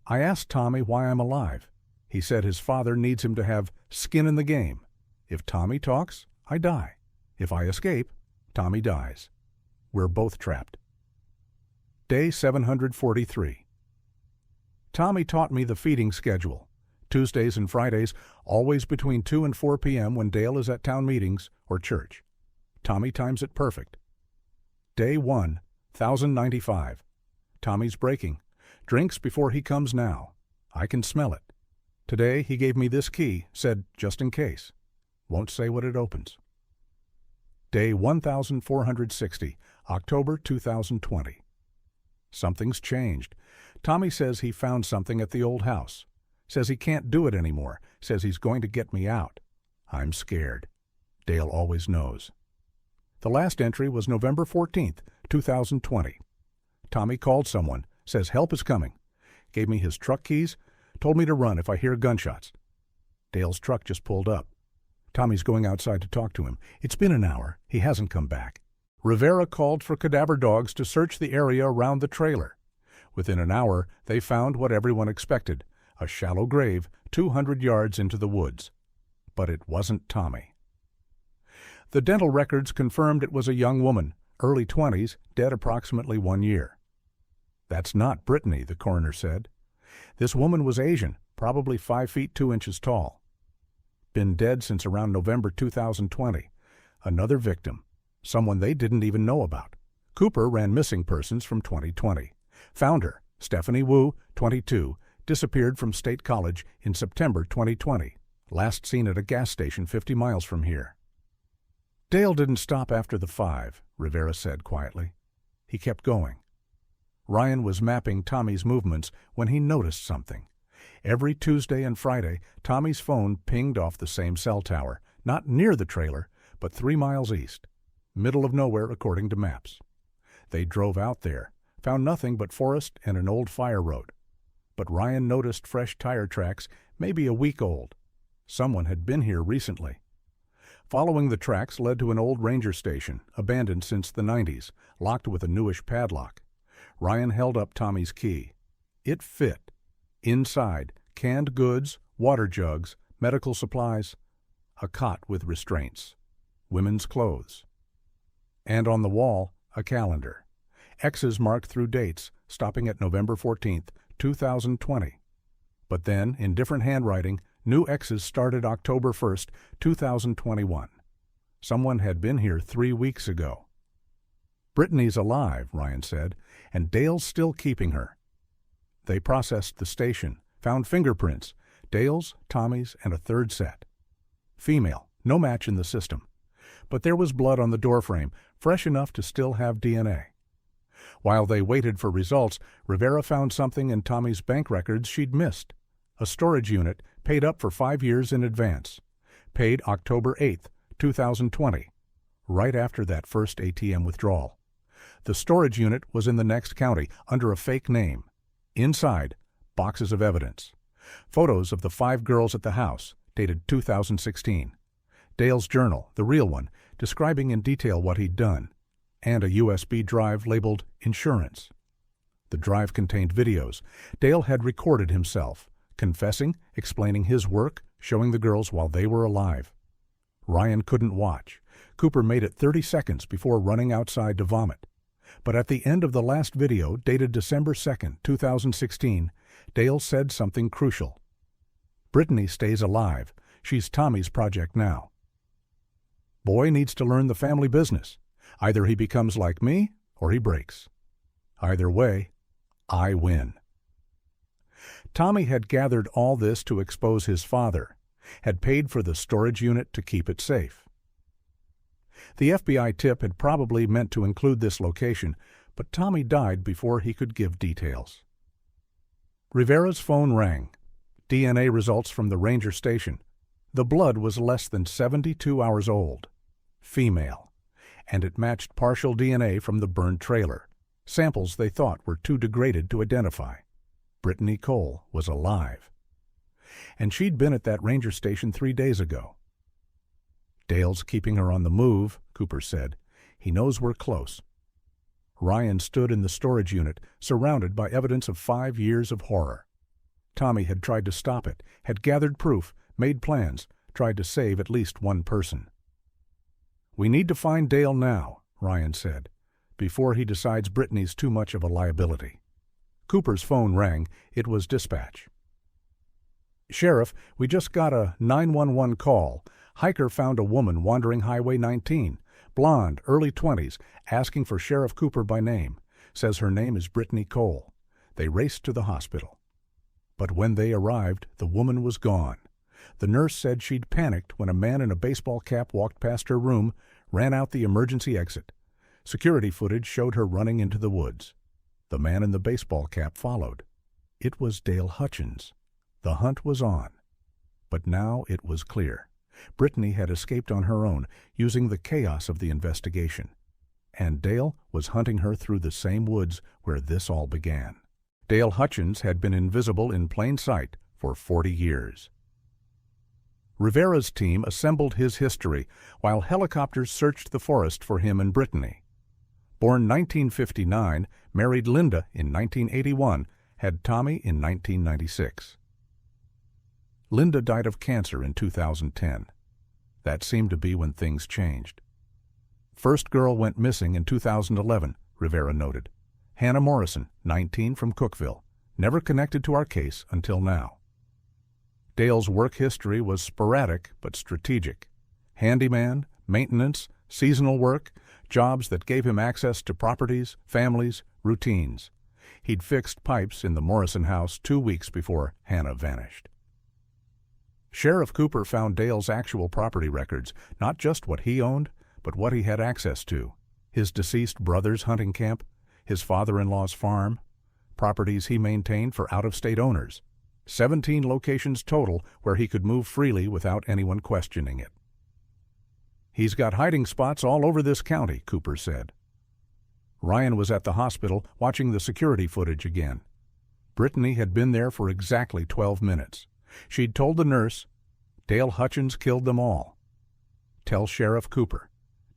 I asked Tommy why I'm alive. He said his father needs him to have skin in the game. If Tommy talks, I die. If I escape, Tommy dies. We're both trapped. Day 743. Tommy taught me the feeding schedule. Tuesdays and Fridays, always between 2 and 4 p.m. when Dale is at town meetings or church. Tommy times it perfect. Day 1, 1095. Tommy's breaking. Drinks before he comes now. I can smell it. Today he gave me this key, said just in case. Won't say what it opens. Day 1460, October 2020. Something's changed. Tommy says he found something at the old house. Says he can't do it anymore. Says he's going to get me out. I'm scared. Dale always knows. The last entry was November 14th, 2020. Tommy called someone. Says help is coming. Gave me his truck keys. Told me to run if I hear gunshots. Dale's truck just pulled up. Tommy's going outside to talk to him. It's been an hour. He hasn't come back. Rivera called for cadaver dogs to search the area around the trailer. Within an hour, they found what everyone expected, a shallow grave 200 yards into the woods. But it wasn't Tommy. The dental records confirmed it was a young woman, early 20s, dead approximately 1 year. That's not Brittany, the coroner said. This woman was Asian, probably 5 feet 2 inches tall. Been dead since around November 2020. Another victim, someone they didn't even know about. Cooper ran missing persons from 2020. Found her, Stephanie Wu, 22, disappeared from State College in September 2020. Last seen at a gas station 50 miles from here. Dale didn't stop after the 5, Rivera said quietly. He kept going. Ryan was mapping Tommy's movements when he noticed something. Every Tuesday and Friday, Tommy's phone pinged off the same cell tower, not near the trailer, but 3 miles east. Middle of nowhere according to maps. They drove out there, found nothing but forest and an old fire road. But Ryan noticed fresh tire tracks, maybe a week old. Someone had been here recently. Following the tracks led to an old ranger station, abandoned since the 90s, locked with a newish padlock. Ryan held up Tommy's key. It fit. Inside, canned goods, water jugs, medical supplies, a cot with restraints, women's clothes. And on the wall, a calendar. X's marked through dates, stopping at November 14th, 2020. But then, in different handwriting, new X's started October 1st, 2021. Someone had been here 3 weeks ago. Brittany's alive, Ryan said, and Dale's still keeping her. They processed the station, found fingerprints, Dale's, Tommy's, and a third set. Female, no match in the system. But there was blood on the doorframe, fresh enough to still have DNA. While they waited for results, Rivera found something in Tommy's bank records she'd missed. A storage unit paid up for 5 years in advance. Paid October 8th, 2020, right after that first ATM withdrawal. The storage unit was in the next county, under a fake name. Inside, boxes of evidence. Photos of the 5 girls at the house, dated 2016. Dale's journal, the real one, describing in detail what he'd done. And a USB drive labeled Insurance. The drive contained videos. Dale had recorded himself, confessing, explaining his work, showing the girls while they were alive. Ryan couldn't watch. Cooper made it 30 seconds before running outside to vomit. But at the end of the last video, dated December 2nd, 2016, Dale said something crucial. Brittany stays alive. She's Tommy's project now. Boy needs to learn the family business. Either he becomes like me, or he breaks. Either way, I win. Tommy had gathered all this to expose his father, had paid for the storage unit to keep it safe. The FBI tip had probably meant to include this location, but Tommy died before he could give details. Rivera's phone rang. DNA results from the ranger station. The blood was less than 72 hours old. Female. And it matched partial DNA from the burned trailer. Samples they thought were too degraded to identify. Brittany Cole was alive. And she'd been at that ranger station 3 days ago. Dale's keeping her on the move, Cooper said. He knows we're close. Ryan stood in the storage unit, surrounded by evidence of 5 years of horror. Tommy had tried to stop it, had gathered proof, made plans, tried to save at least one person. We need to find Dale now, Ryan said, before he decides Brittany's too much of a liability. Cooper's phone rang. It was dispatch. Sheriff, we just got a 911 call. Hiker found a woman wandering Highway 19, blonde, early 20s, asking for Sheriff Cooper by name. Says her name is Brittany Cole. They raced to the hospital. But when they arrived, the woman was gone. The nurse said she'd panicked when a man in a baseball cap walked past her room, ran out the emergency exit. Security footage showed her running into the woods. The man in the baseball cap followed. It was Dale Hutchins. The hunt was on. But now it was clear. Brittany had escaped on her own, using the chaos of the investigation. And Dale was hunting her through the same woods where this all began. Dale Hutchins had been invisible in plain sight for 40 years. Rivera's team assembled his history while helicopters searched the forest for him and Brittany. Born 1959, married Linda in 1981, had Tommy in 1996. Linda died of cancer in 2010. That seemed to be when things changed. First girl went missing in 2011, Rivera noted. Hannah Morrison, 19, from Cookville, never connected to our case until now. Dale's work history was sporadic but strategic. Handyman, maintenance, seasonal work, jobs that gave him access to properties, families, routines. He'd fixed pipes in the Morrison house 2 weeks before Hannah vanished. Sheriff Cooper found Dale's actual property records, not just what he owned, but what he had access to. His deceased brother's hunting camp, his father-in-law's farm, properties he maintained for out-of-state owners. 17 locations total where he could move freely without anyone questioning it. He's got hiding spots all over this county, Cooper said. Ryan was at the hospital watching the security footage again. Brittany had been there for exactly 12 minutes. She'd told the nurse, Dale Hutchins killed them all. Tell Sheriff Cooper.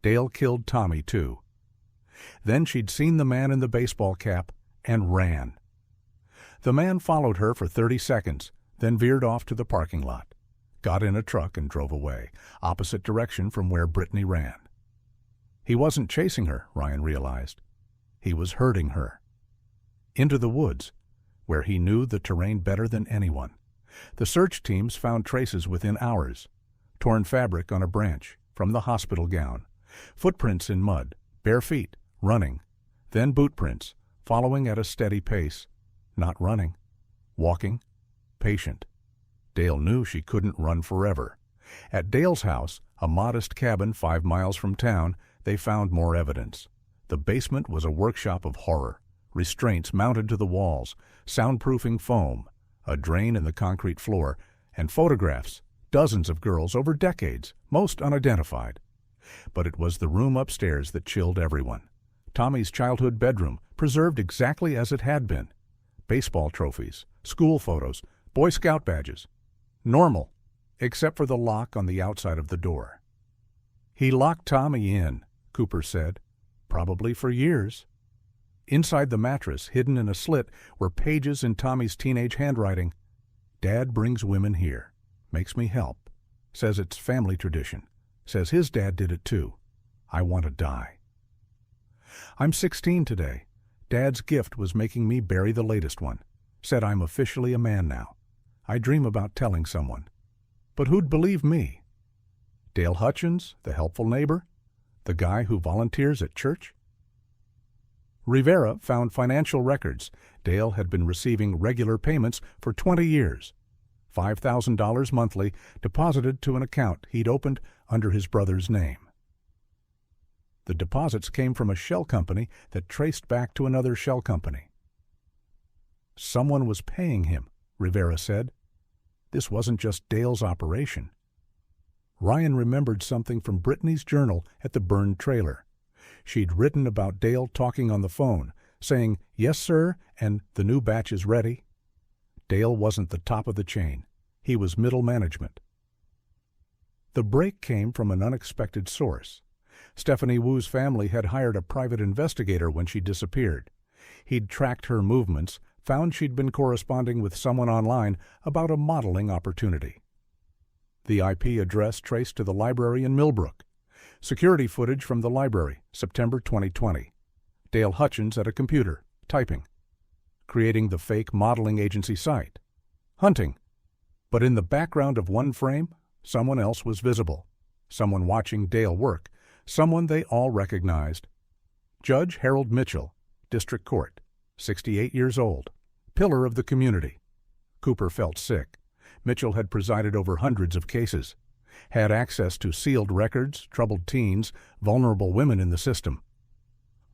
Dale killed Tommy, too. Then she'd seen the man in the baseball cap and ran. The man followed her for 30 seconds, then veered off to the parking lot, got in a truck and drove away, opposite direction from where Brittany ran. He wasn't chasing her, Ryan realized. He was herding her. Into the woods, where he knew the terrain better than anyone. The search teams found traces within hours. Torn fabric on a branch, from the hospital gown. Footprints in mud, bare feet, running. Then boot prints, following at a steady pace. Not running. Walking. Patient. Dale knew she couldn't run forever. At Dale's house, a modest cabin 5 miles from town, they found more evidence. The basement was a workshop of horror. Restraints mounted to the walls, soundproofing foam, a drain in the concrete floor, and photographs, dozens of girls over decades, most unidentified. But it was the room upstairs that chilled everyone. Tommy's childhood bedroom, preserved exactly as it had been. Baseball trophies, school photos, Boy Scout badges. Normal, except for the lock on the outside of the door. He locked Tommy in, Cooper said, probably for years. Inside the mattress, hidden in a slit, were pages in Tommy's teenage handwriting. Dad brings women here. Makes me help. Says it's family tradition. Says his dad did it too. I want to die. I'm 16 today. Dad's gift was making me bury the latest one. Said I'm officially a man now. I dream about telling someone. But who'd believe me? Dale Hutchins, the helpful neighbor? The guy who volunteers at church? Rivera found financial records. Dale had been receiving regular payments for 20 years. $5,000 monthly deposited to an account he'd opened under his brother's name. The deposits came from a shell company that traced back to another shell company. Someone was paying him, Rivera said. This wasn't just Dale's operation. Ryan remembered something from Brittany's journal at the burned trailer. She'd written about Dale talking on the phone, saying, "Yes, sir," and "the new batch is ready." Dale wasn't the top of the chain. He was middle management. The break came from an unexpected source. Stephanie Wu's family had hired a private investigator when she disappeared. He'd tracked her movements, found she'd been corresponding with someone online about a modeling opportunity. The IP address traced to the library in Millbrook. Security footage from the library, September 2020. Dale Hutchins at a computer, typing. Creating the fake modeling agency site. Hunting. But in the background of one frame, someone else was visible. Someone watching Dale work. Someone they all recognized. Judge Harold Mitchell, District Court, 68 years old. Pillar of the community. Cooper felt sick. Mitchell had presided over hundreds of cases. had access to sealed records, troubled teens, vulnerable women in the system.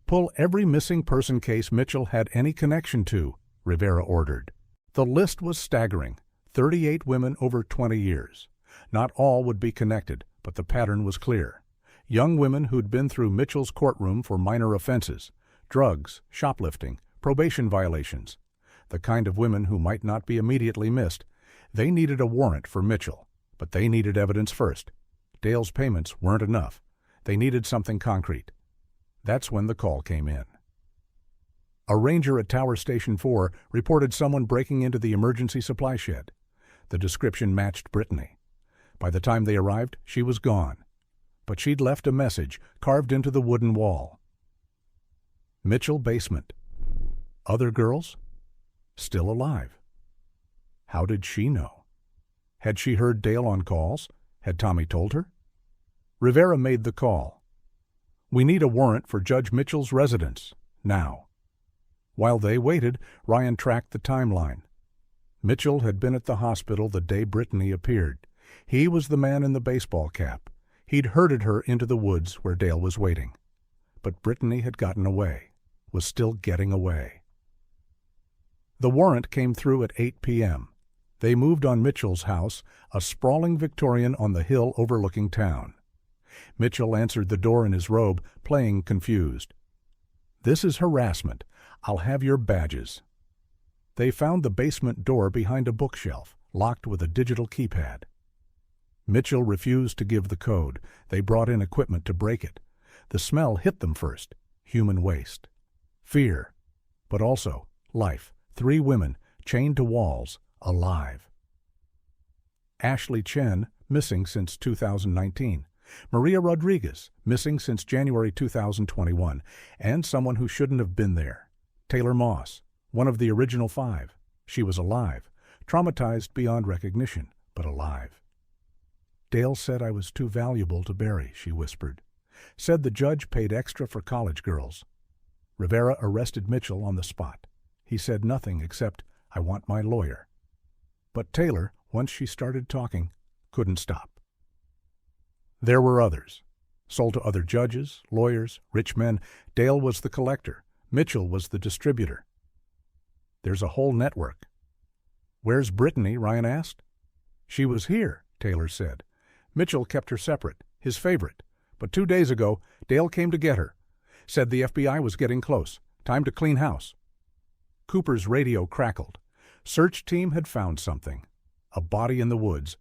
Pull every missing person case Mitchell had any connection to, Rivera ordered. The list was staggering, 38 women over 20 years. Not all would be connected, but the pattern was clear. Young women who'd been through Mitchell's courtroom for minor offenses, drugs, shoplifting, probation violations. The kind of women who might not be immediately missed. They needed a warrant for Mitchell, but they needed evidence first. Dale's payments weren't enough. They needed something concrete. That's when the call came in. A ranger at Tower Station 4 reported someone breaking into the emergency supply shed. The description matched Brittany. By the time they arrived, she was gone. But she'd left a message carved into the wooden wall. Mitchell basement. Other girls? Still alive. How did she know? Had she heard Dale on calls? Had Tommy told her? Rivera made the call. We need a warrant for Judge Mitchell's residence, now. While they waited, Ryan tracked the timeline. Mitchell had been at the hospital the day Brittany appeared. He was the man in the baseball cap. He'd herded her into the woods where Dale was waiting. But Brittany had gotten away, was still getting away. The warrant came through at 8 p.m. They moved on Mitchell's house, a sprawling Victorian on the hill overlooking town. Mitchell answered the door in his robe, playing confused. This is harassment. I'll have your badges. They found the basement door behind a bookshelf, locked with a digital keypad. Mitchell refused to give the code. They brought in equipment to break it. The smell hit them first. Human waste. Fear. But also life. 3 women, chained to walls, alive. Ashley Chen, missing since 2019. Maria Rodriguez, missing since January 2021, and someone who shouldn't have been there. Taylor Moss, one of the original 5. She was alive, traumatized beyond recognition, but alive. Dale said I was too valuable to bury, she whispered. Said the judge paid extra for college girls. Rivera arrested Mitchell on the spot. He said nothing except, I want my lawyer. But Taylor, once she started talking, couldn't stop. There were others. Sold to other judges, lawyers, rich men. Dale was the collector. Mitchell was the distributor. There's a whole network. Where's Brittany? Ryan asked. She was here, Taylor said. Mitchell kept her separate, his favorite. But 2 days ago, Dale came to get her. Said the FBI was getting close. Time to clean house. Cooper's radio crackled. Search team had found something. A body in the woods.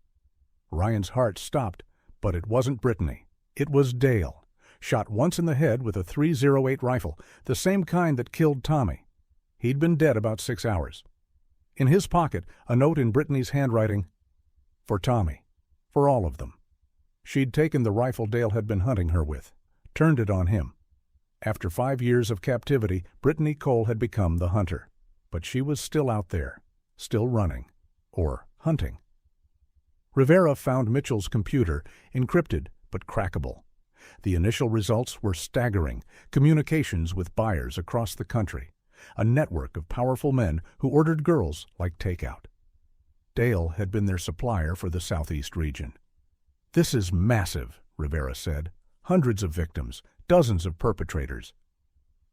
Ryan's heart stopped, but it wasn't Brittany. It was Dale. Shot once in the head with a .308 rifle, the same kind that killed Tommy. He'd been dead about 6 hours. In his pocket, a note in Brittany's handwriting, for Tommy. For all of them. She'd taken the rifle Dale had been hunting her with. Turned it on him. After 5 years of captivity, Brittany Cole had become the hunter. But she was still out there. Still running. Or hunting. Rivera found Mitchell's computer, encrypted but crackable. The initial results were staggering. Communications with buyers across the country. A network of powerful men who ordered girls like takeout. Dale had been their supplier for the southeast region. This is massive, Rivera said. Hundreds of victims, dozens of perpetrators.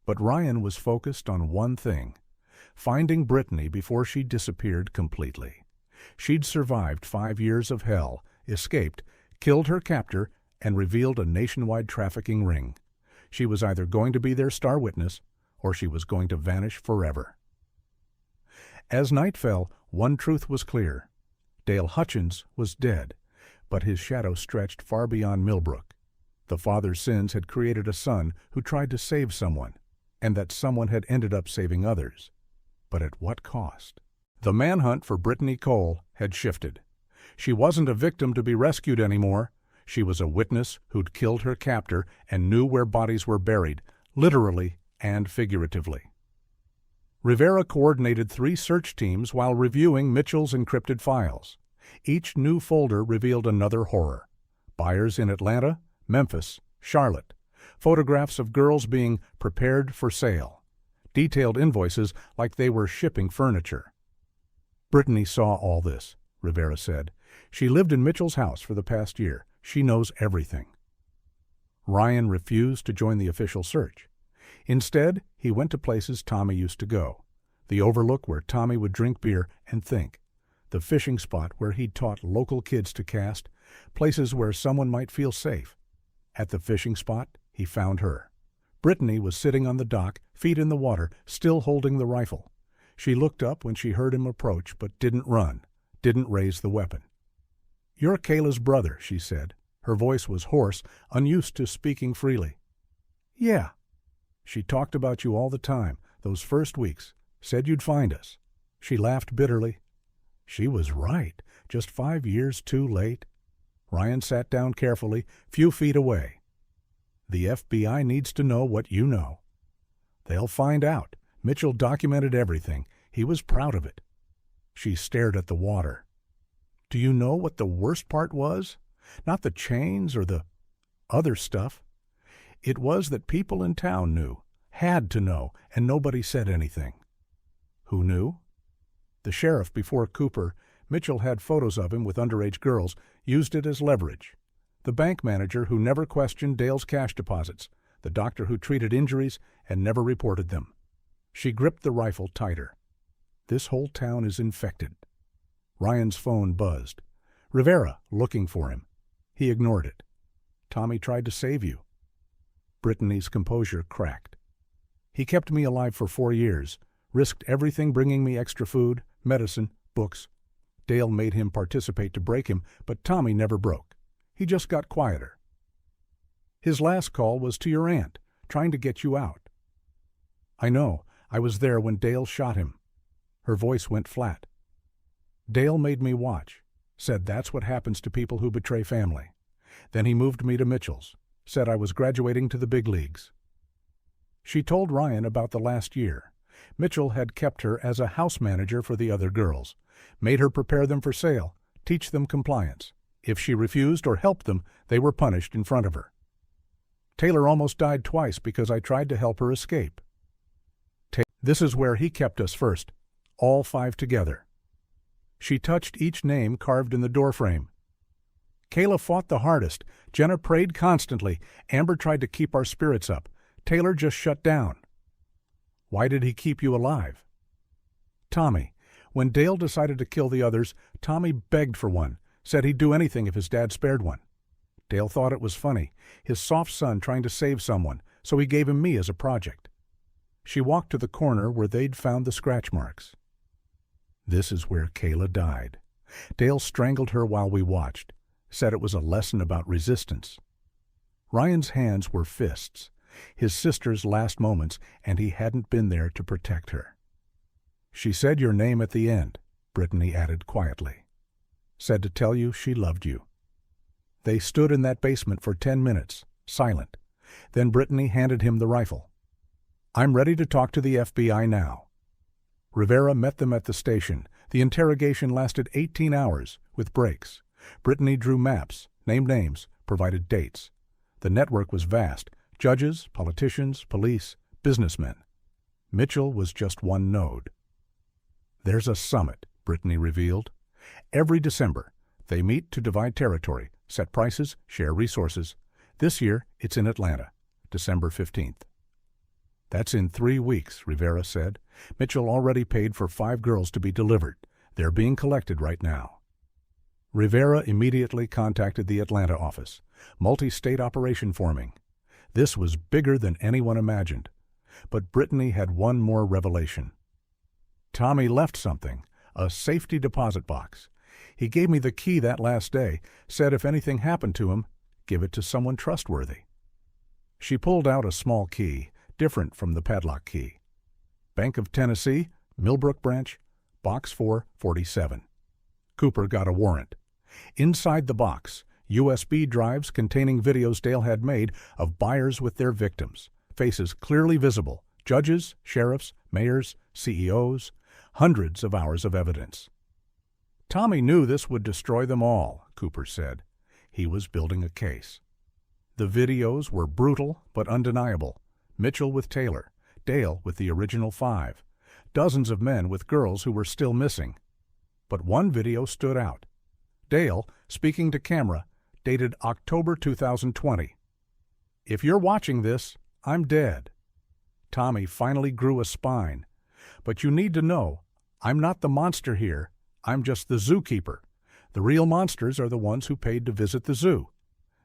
But Ryan was focused on one thing. Finding Brittany before she disappeared completely. She'd survived 5 years of hell, escaped, killed her captor, and revealed a nationwide trafficking ring. She was either going to be their star witness, or she was going to vanish forever. As night fell, one truth was clear. Dale Hutchins was dead, but his shadow stretched far beyond Millbrook. The father's sins had created a son who tried to save someone, and that someone had ended up saving others. But at what cost? The manhunt for Brittany Cole had shifted. She wasn't a victim to be rescued anymore. She was a witness who'd killed her captor and knew where bodies were buried, literally and figuratively. Rivera coordinated 3 search teams while reviewing Mitchell's encrypted files. Each new folder revealed another horror. Buyers in Atlanta, Memphis, Charlotte. Photographs of girls being prepared for sale. Detailed invoices like they were shipping furniture. Brittany saw all this, Rivera said. She lived in Mitchell's house for the past year. She knows everything. Ryan refused to join the official search. Instead, he went to places Tommy used to go. The overlook where Tommy would drink beer and think. The fishing spot where he'd taught local kids to cast. Places where someone might feel safe. At the fishing spot, he found her. Brittany was sitting on the dock, feet in the water, still holding the rifle. She looked up when she heard him approach, but didn't run, didn't raise the weapon. "You're Kayla's brother," she said. Her voice was hoarse, unused to speaking freely. "Yeah. She talked about you all the time, those first weeks, said you'd find us." She laughed bitterly. She was right, just 5 years too late. Ryan sat down carefully, few feet away. "The FBI needs to know what you know." "They'll find out. Mitchell documented everything. He was proud of it." She stared at the water. "Do you know what the worst part was? Not the chains or the other stuff. It was that people in town knew, had to know, and nobody said anything." "Who knew?" "The sheriff before Cooper. Mitchell had photos of him with underage girls, used it as leverage. The bank manager who never questioned Dale's cash deposits. The doctor who treated injuries and never reported them." She gripped the rifle tighter. "This whole town is infected." Ryan's phone buzzed. "Rivera, looking for him." He ignored it. "Tommy tried to save you." Brittany's composure cracked. "He kept me alive for 4 years, risked everything bringing me extra food, medicine, books. Dale made him participate to break him, but Tommy never broke. He just got quieter. His last call was to your aunt, trying to get you out." "I know. I was there when Dale shot him." Her voice went flat. "Dale made me watch. Said that's what happens to people who betray family. Then he moved me to Mitchell's. Said I was graduating to the big leagues." She told Ryan about the last year. Mitchell had kept her as a house manager for the other girls, made her prepare them for sale, teach them compliance. If she refused or helped them, they were punished in front of her. "Taylor almost died twice because I tried to help her escape. This is where he kept us first, all 5 together." She touched each name carved in the doorframe. "Kayla fought the hardest. Jenna prayed constantly. Amber tried to keep our spirits up. Taylor just shut down." "Why did he keep you alive?" "Tommy. When Dale decided to kill the others, Tommy begged for one, said he'd do anything if his dad spared one. Dale thought it was funny, his soft son trying to save someone, so he gave him me as a project." She walked to the corner where they'd found the scratch marks. "This is where Kayla died. Dale strangled her while we watched, said it was a lesson about resistance." Ryan's hands were fists, his sister's last moments, and he hadn't been there to protect her. "She said your name at the end," Brittany added quietly. "Said to tell you she loved you." They stood in that basement for 10 minutes, silent. Then Brittany handed him the rifle. "I'm ready to talk to the FBI now." Rivera met them at the station. The interrogation lasted 18 hours, with breaks. Brittany drew maps, named names, provided dates. The network was vast. Judges, politicians, police, businessmen. Mitchell was just one node. "There's a summit," Brittany revealed. "Every December. They meet to divide territory, set prices, share resources. This year, it's in Atlanta, December 15th. "That's in 3 weeks," Rivera said. "Mitchell already paid for 5 girls to be delivered. They're being collected right now." Rivera immediately contacted the Atlanta office. Multi-state operation forming. This was bigger than anyone imagined. But Brittany had one more revelation. "Tommy left something, a safety deposit box. He gave me the key that last day, said if anything happened to him, give it to someone trustworthy." She pulled out a small key, different from the padlock key. "Bank of Tennessee, Millbrook Branch, Box 447. Cooper got a warrant. Inside the box, USB drives containing videos Dale had made of buyers with their victims, faces clearly visible, judges, sheriffs, mayors, CEOs, hundreds of hours of evidence. "Tommy knew this would destroy them all," Cooper said. He was building a case. The videos were brutal but undeniable. Mitchell with Taylor, Dale with the original 5, dozens of men with girls who were still missing. But one video stood out. Dale, speaking to camera, dated October 2020. "If you're watching this, I'm dead. Tommy finally grew a spine. But you need to know, I'm not the monster here. I'm just the zookeeper. The real monsters are the ones who paid to visit the zoo."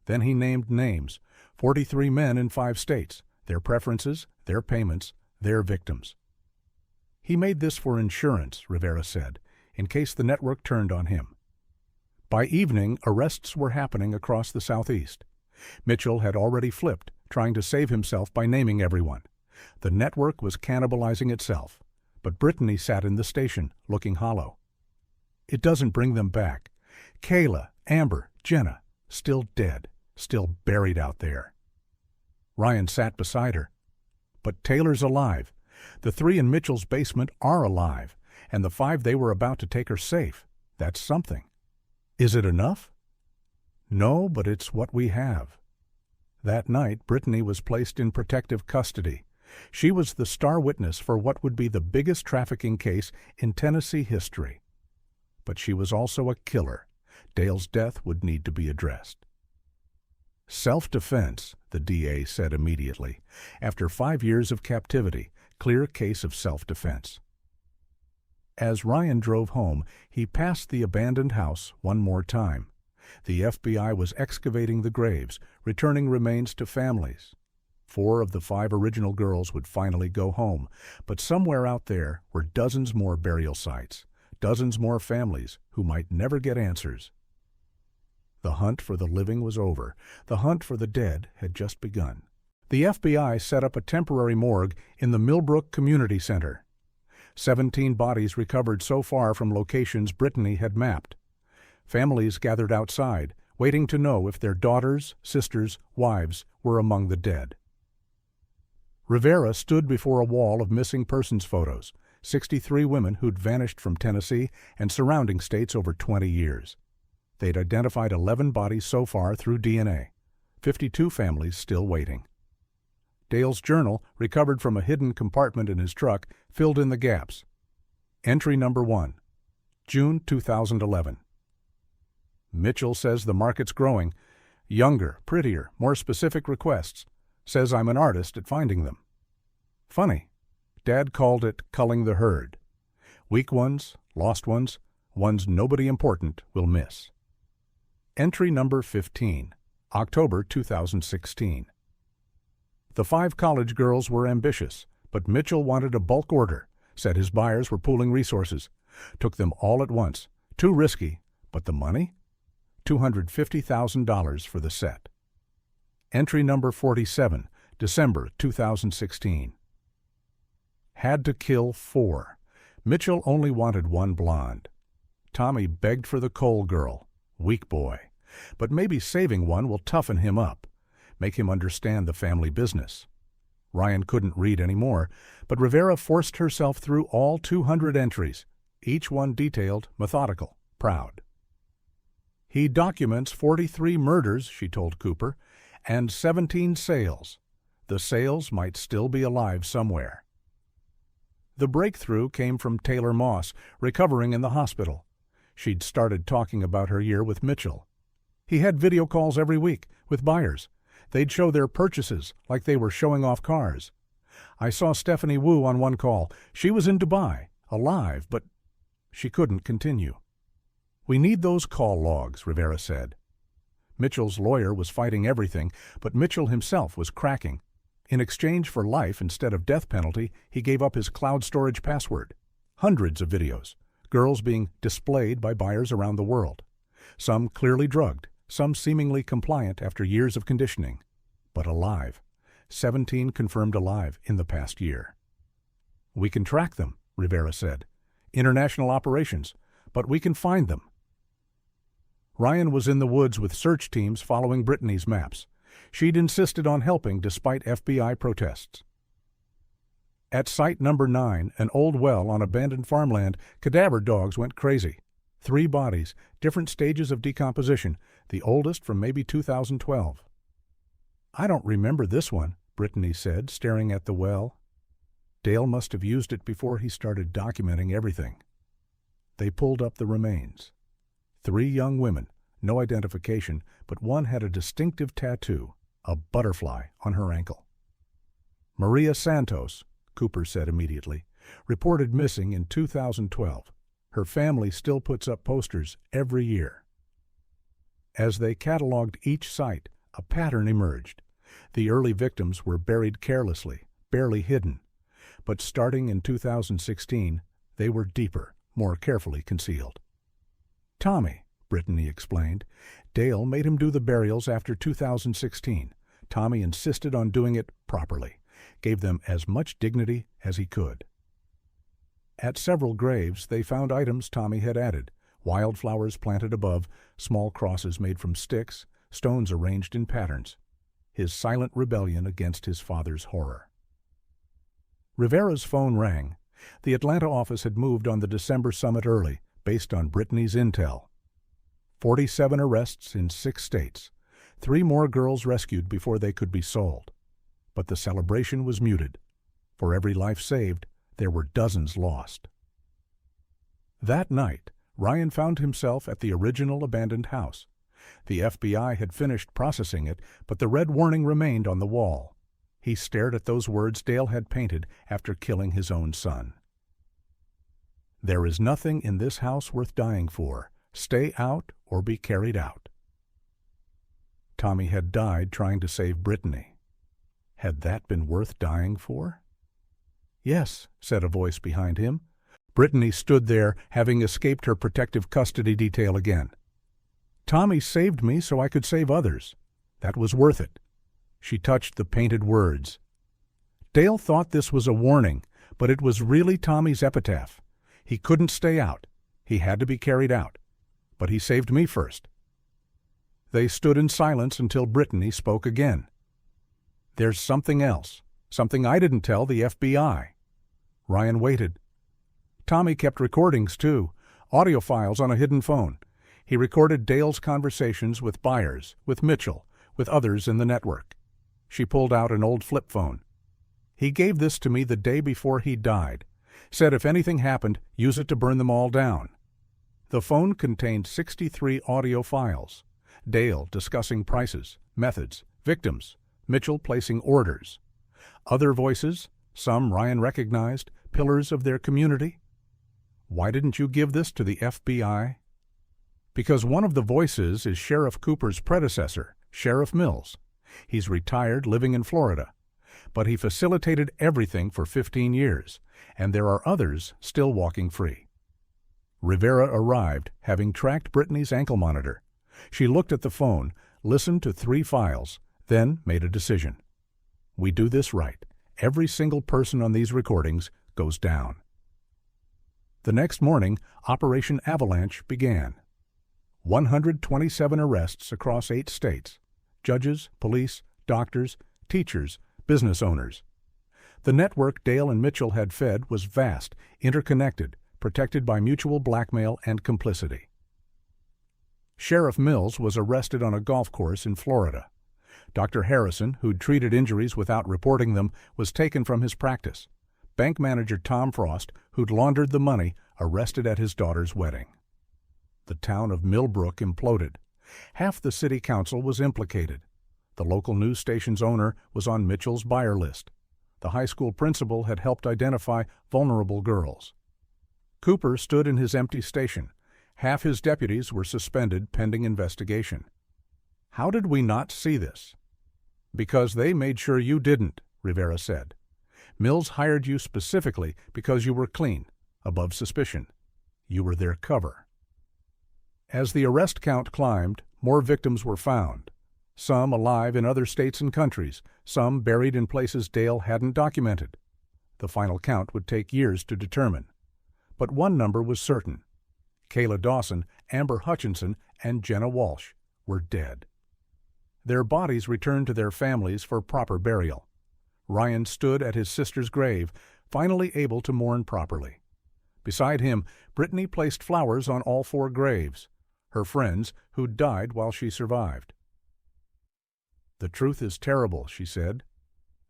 Then he named names, 43 men in 5 states, their preferences, their payments, their victims. He made this for insurance, Rivera said, in case the network turned on him. By evening, arrests were happening across the Southeast. Mitchell had already flipped, trying to save himself by naming everyone. The network was cannibalizing itself, but Brittany sat in the station, looking hollow. It doesn't bring them back. Kayla, Amber, Jenna, still dead, still buried out there. Ryan sat beside her. But Taylor's alive. The 3 in Mitchell's basement are alive, and the 5 they were about to take are safe. That's something. Is it enough? No, but it's what we have. That night, Brittany was placed in protective custody. She was the star witness for what would be the biggest trafficking case in Tennessee history. But she was also a killer. Dale's death would need to be addressed. Self-defense, the DA said immediately. After 5 years of captivity, clear case of self-defense. As Ryan drove home, he passed the abandoned house one more time. The FBI was excavating the graves, returning remains to families. 4 of the 5 original girls would finally go home, but somewhere out there were dozens more burial sites, dozens more families who might never get answers. The hunt for the living was over. The hunt for the dead had just begun. The FBI set up a temporary morgue in the Millbrook Community Center. 17 bodies recovered so far from locations Brittany had mapped. Families gathered outside, waiting to know if their daughters, sisters, wives were among the dead. Rivera stood before a wall of missing persons photos, 63 women who'd vanished from Tennessee and surrounding states over 20 years. They'd identified 11 bodies so far through DNA, 52 families still waiting. Dale's journal, recovered from a hidden compartment in his truck, filled in the gaps. Entry number 1, June 2011. Mitchell says the market's growing. Younger, prettier, more specific requests. Says I'm an artist at finding them. Funny. Dad called it culling the herd. Weak ones, lost ones, ones nobody important will miss. Entry number 15, October 2016. The 5 college girls were ambitious, but Mitchell wanted a bulk order, said his buyers were pooling resources. Took them all at once. Too risky, but the money? $250,000 for the set. Entry number 47, December 2016. Had to kill 4. Mitchell only wanted 1 blonde. Tommy begged for the Cole girl. Weak boy. But maybe saving one will toughen him up, make him understand the family business. Ryan couldn't read anymore, but Rivera forced herself through all 200 entries, each one detailed, methodical, proud. He documents 43 murders, she told Cooper, and 17 sales. The sales might still be alive somewhere. The breakthrough came from Taylor Moss, recovering in the hospital. She'd started talking about her year with Mitchell. He had video calls every week with buyers. They'd show their purchases like they were showing off cars. I saw Stephanie Wu on one call. She was in Dubai, alive, but she couldn't continue. We need those call logs, Rivera said. Mitchell's lawyer was fighting everything, but Mitchell himself was cracking. In exchange for life instead of death penalty, he gave up his cloud storage password. Hundreds of videos, girls being displayed by buyers around the world. Some clearly drugged, some seemingly compliant after years of conditioning, but alive. 17 confirmed alive in the past year. We can track them, Rivera said. International operations, but we can find them. Ryan was in the woods with search teams following Brittany's maps. She'd insisted on helping despite FBI protests. At site number 9, an old well on abandoned farmland, cadaver dogs went crazy. 3 bodies, different stages of decomposition, the oldest from maybe 2012. I don't remember this one, Brittany said, staring at the well. Dale must have used it before he started documenting everything. They pulled up the remains. 3 young women, no identification, but one had a distinctive tattoo, a butterfly, on her ankle. Maria Santos, Cooper said immediately, reported missing in 2012. Her family still puts up posters every year. As they cataloged each site, a pattern emerged. The early victims were buried carelessly, barely hidden. But starting in 2016, they were deeper, more carefully concealed. Tommy, Brittany explained. Dale made him do the burials after 2016. Tommy insisted on doing it properly, gave them as much dignity as he could. At several graves, they found items Tommy had added: wildflowers planted above, small crosses made from sticks, stones arranged in patterns. His silent rebellion against his father's horror. Rivera's phone rang. The Atlanta office had moved on the December summit early, based on Brittany's intel. 47 arrests in 6 states. 3 more girls rescued before they could be sold. But the celebration was muted. For every life saved, there were dozens lost. That night, Ryan found himself at the original abandoned house. The FBI had finished processing it, but the red warning remained on the wall. He stared at those words Dale had painted after killing his own son. "There is nothing in this house worth dying for. Stay out or be carried out." Tommy had died trying to save Brittany. Had that been worth dying for? "Yes," said a voice behind him. Brittany stood there, having escaped her protective custody detail again. "Tommy saved me so I could save others. That was worth it." She touched the painted words. Dale thought this was a warning, but it was really Tommy's epitaph. He couldn't stay out. He had to be carried out. But he saved me first. They stood in silence until Brittany spoke again. "There's something else. Something I didn't tell the FBI." Ryan waited. Tommy kept recordings, too. Audio files on a hidden phone. He recorded Dale's conversations with buyers, with Mitchell, with others in the network. She pulled out an old flip phone. "He gave this to me the day before he died. Said if anything happened, use it to burn them all down." The phone contained 63 audio files. Dale discussing prices, methods, victims, Mitchell placing orders. Other voices, some Ryan recognized, pillars of their community. "Why didn't you give this to the FBI?" "Because one of the voices is Sheriff Cooper's predecessor, Sheriff Mills. He's retired, living in Florida. But he facilitated everything for 15 years, and there are others still walking free." Rivera arrived, having tracked Brittany's ankle monitor. She looked at the phone, listened to 3 files, then made a decision. "We do this right. Every single person on these recordings goes down." The next morning, Operation Avalanche began. 127 arrests across 8 states. Judges, police, doctors, teachers, business owners. The network Dale and Mitchell had fed was vast, interconnected, protected by mutual blackmail and complicity. Sheriff Mills was arrested on a golf course in Florida. Dr. Harrison, who'd treated injuries without reporting them, was taken from his practice. Bank manager Tom Frost, who'd laundered the money, arrested at his daughter's wedding. The town of Millbrook imploded. Half the city council was implicated. The local news station's owner was on Mitchell's buyer list. The high school principal had helped identify vulnerable girls. Cooper stood in his empty station. Half his deputies were suspended pending investigation. "How did we not see this?" "Because they made sure you didn't," Rivera said. "Mills hired you specifically because you were clean, above suspicion. You were their cover." As the arrest count climbed, more victims were found. Some alive in other states and countries, some buried in places Dale hadn't documented. The final count would take years to determine. But one number was certain. Kayla Dawson, Amber Hutchinson, and Jenna Walsh were dead. Their bodies returned to their families for proper burial. Ryan stood at his sister's grave, finally able to mourn properly. Beside him, Brittany placed flowers on all 4 graves, her friends who'd died while she survived. "The truth is terrible," she said.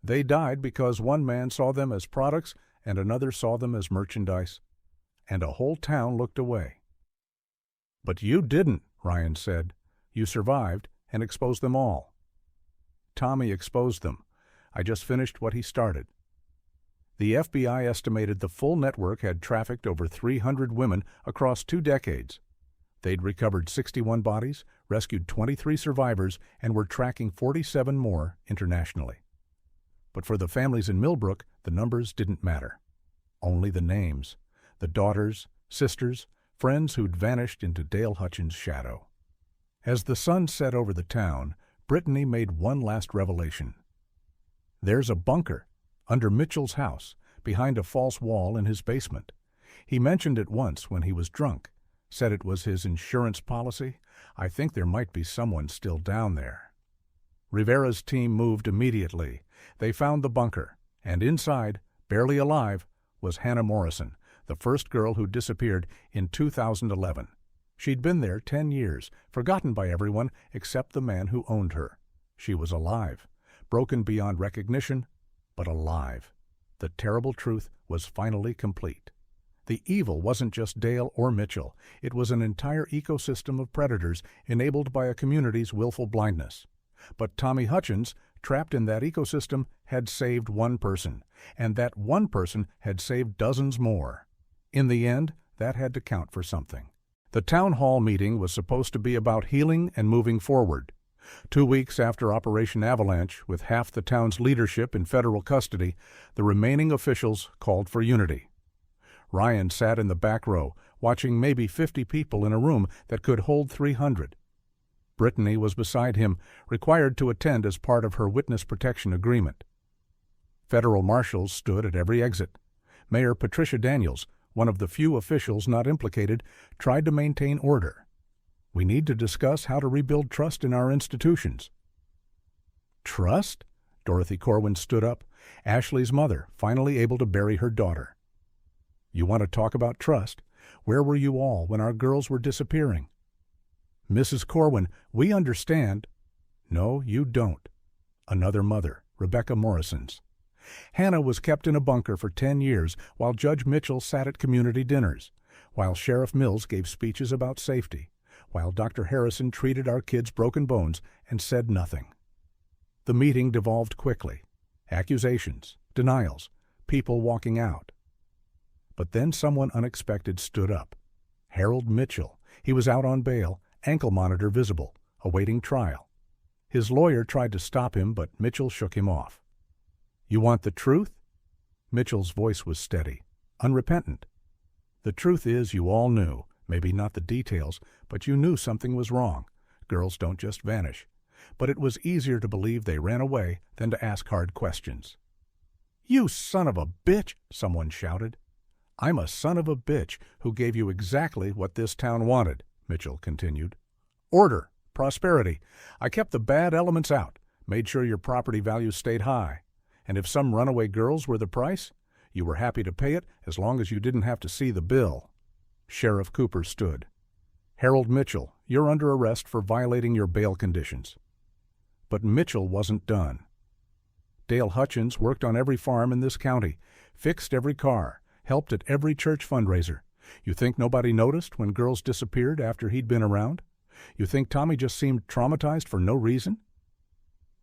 "They died because one man saw them as products and another saw them as merchandise, and a whole town looked away." "But you didn't," Ryan said. "You survived and exposed them all." "Tommy exposed them. I just finished what he started." The FBI estimated the full network had trafficked over 300 women across 2 decades. They'd recovered 61 bodies, rescued 23 survivors, and were tracking 47 more internationally. But for the families in Millbrook, the numbers didn't matter. Only the names, the daughters, sisters, friends who'd vanished into Dale Hutchins' shadow. As the sun set over the town, Brittany made one last revelation. "There's a bunker under Mitchell's house, behind a false wall in his basement. He mentioned it once when he was drunk, said it was his insurance policy. I think there might be someone still down there." Rivera's team moved immediately. They found the bunker, and inside, barely alive, was Hannah Morrison, the first girl who disappeared in 2011. She'd been there 10 years, forgotten by everyone except the man who owned her. She was alive, broken beyond recognition, but alive. The terrible truth was finally complete. The evil wasn't just Dale or Mitchell. It was an entire ecosystem of predators enabled by a community's willful blindness. But Tommy Hutchins, trapped in that ecosystem, had saved one person, and that one person had saved dozens more. In the end, that had to count for something. The town hall meeting was supposed to be about healing and moving forward. 2 weeks after Operation Avalanche, with half the town's leadership in federal custody, the remaining officials called for unity. Ryan sat in the back row, watching maybe 50 people in a room that could hold 300. Brittany was beside him, required to attend as part of her witness protection agreement. Federal marshals stood at every exit. Mayor Patricia Daniels, one of the few officials not implicated, tried to maintain order. "We need to discuss how to rebuild trust in our institutions." "Trust?" Dorothy Corwin stood up, Ashley's mother, finally able to bury her daughter. "You want to talk about trust? Where were you all when our girls were disappearing?" "Mrs. Corwin, we understand." "No, you don't." Another mother, Rebecca Morrison's. "Hannah was kept in a bunker for 10 years while Judge Mitchell sat at community dinners, while Sheriff Mills gave speeches about safety, while Dr. Harrison treated our kids' broken bones and said nothing." The meeting devolved quickly. Accusations, denials, people walking out. But then someone unexpected stood up. Harold Mitchell. He was out on bail, ankle monitor visible, awaiting trial. His lawyer tried to stop him, but Mitchell shook him off. "You want the truth?" Mitchell's voice was steady, unrepentant. "The truth is you all knew, maybe not the details, but you knew something was wrong. Girls don't just vanish. But it was easier to believe they ran away than to ask hard questions." "You son of a bitch!" someone shouted. "I'm a son of a bitch who gave you exactly what this town wanted," Mitchell continued. "Order, prosperity. I kept the bad elements out, made sure your property values stayed high. And if some runaway girls were the price, you were happy to pay it as long as you didn't have to see the bill." Sheriff Cooper stood. "Harold Mitchell, you're under arrest for violating your bail conditions." But Mitchell wasn't done. Dale Hutchins worked on every farm in this county, fixed every car, helped at every church fundraiser. You think nobody noticed when girls disappeared after he'd been around? You think Tommy just seemed traumatized for no reason?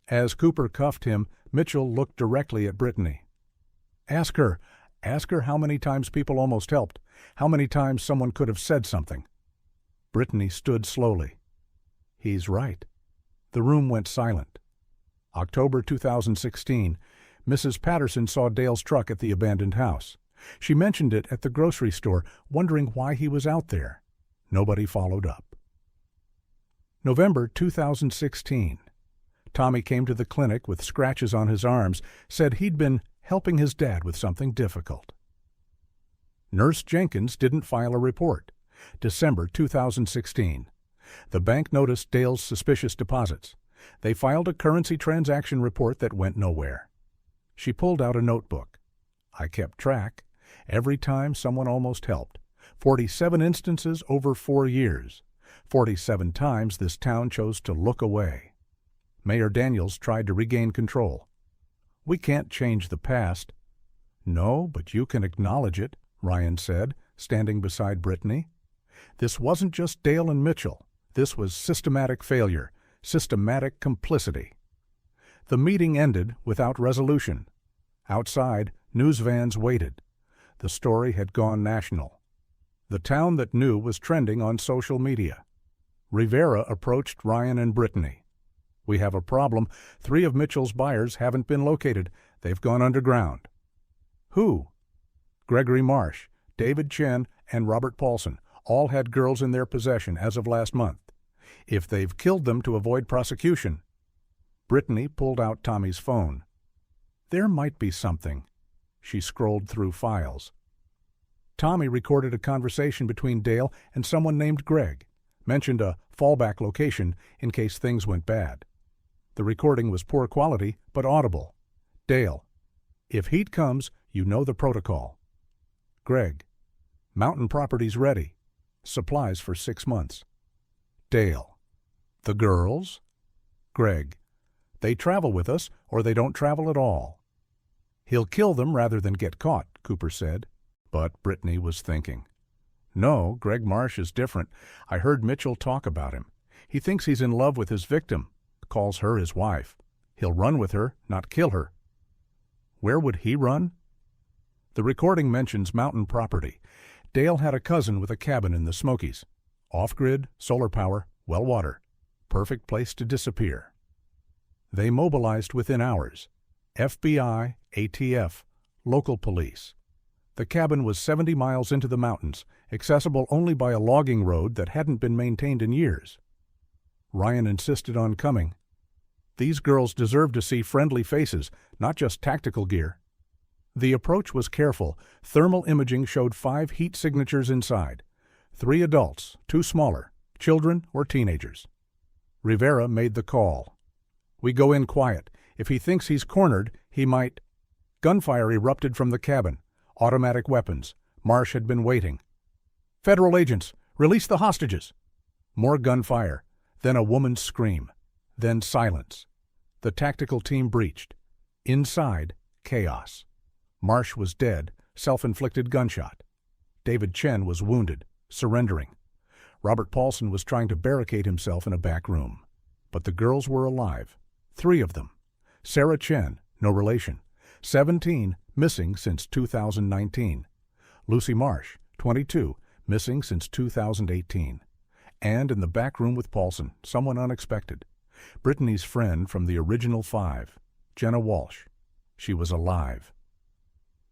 As Cooper cuffed him, Mitchell looked directly at Brittany. Ask her how many times people almost helped, how many times someone could have said something." Brittany stood slowly. "He's right." The room went silent. October 2016, Mrs. Patterson saw Dale's truck at the abandoned house. She mentioned it at the grocery store, wondering why he was out there. Nobody followed up. November 2016. Tommy came to the clinic with scratches on his arms, said he'd been helping his dad with something difficult. Nurse Jenkins didn't file a report. December 2016. The bank noticed Dale's suspicious deposits. They filed a currency transaction report that went nowhere. She pulled out a notebook. "I kept track. Every time someone almost helped. 47 instances over 4 years. 47 times this town chose to look away." Mayor Daniels tried to regain control. "We can't change the past." "No, but you can acknowledge it," Ryan said, standing beside Brittany. This wasn't just Dale and Mitchell. This was systematic failure, systematic complicity. The meeting ended without resolution. Outside, news vans waited. The story had gone national. The town that knew was trending on social media. Rivera approached Ryan and Brittany. "We have a problem. 3 of Mitchell's buyers haven't been located. They've gone underground." "Who?" "Gregory Marsh, David Chen, and Robert Paulson all had girls in their possession as of last month. If they've killed them to avoid prosecution." Brittany pulled out Tommy's phone. "There might be something." She scrolled through files. Tommy recorded a conversation between Dale and someone named Greg, mentioned a fallback location in case things went bad. The recording was poor quality, but audible. Dale: "If heat comes, you know the protocol." Greg: "Mountain property's ready. Supplies for 6 months." Dale: "The girls?" Greg: "They travel with us, or they don't travel at all." "He'll kill them rather than get caught," Cooper said. But Brittany was thinking. "No, Greg Marsh is different. I heard Mitchell talk about him. He thinks he's in love with his victim, calls her his wife. He'll run with her, not kill her." "Where would he run?" The recording mentions mountain property. Dale had a cousin with a cabin in the Smokies. Off-grid, solar power, well water. Perfect place to disappear. They mobilized within hours. FBI, ATF, local police. The cabin was 70 miles into the mountains, accessible only by a logging road that hadn't been maintained in years. Ryan insisted on coming. These girls deserved to see friendly faces, not just tactical gear. The approach was careful. Thermal imaging showed 5 heat signatures inside. 3 adults, 2 smaller, children or teenagers. Rivera made the call. "We go in quiet. If he thinks he's cornered, he might—" Gunfire erupted from the cabin. Automatic weapons. Marsh had been waiting. "Federal agents, release the hostages!" More gunfire. Then a woman's scream. Then silence. The tactical team breached. Inside, chaos. Marsh was dead, self-inflicted gunshot. David Chen was wounded, surrendering. Robert Paulson was trying to barricade himself in a back room. But the girls were alive. 3 of them. Sarah Chen, no relation. 17, missing since 2019. Lucy Marsh, 22, missing since 2018. And in the back room with Paulson, someone unexpected. Brittany's friend from the original 5, Jenna Walsh. She was alive.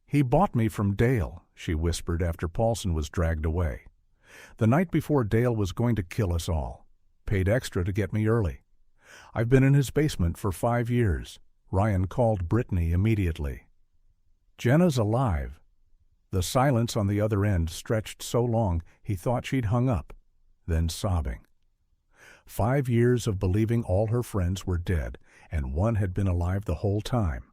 "He bought me from Dale," she whispered after Paulson was dragged away. "The night before Dale was going to kill us all. Paid extra to get me early. I've been in his basement for 5 years. Ryan called Brittany immediately. "Jenna's alive." The silence on the other end stretched so long he thought she'd hung up, then sobbing. 5 years of believing all her friends were dead, and one had been alive the whole time.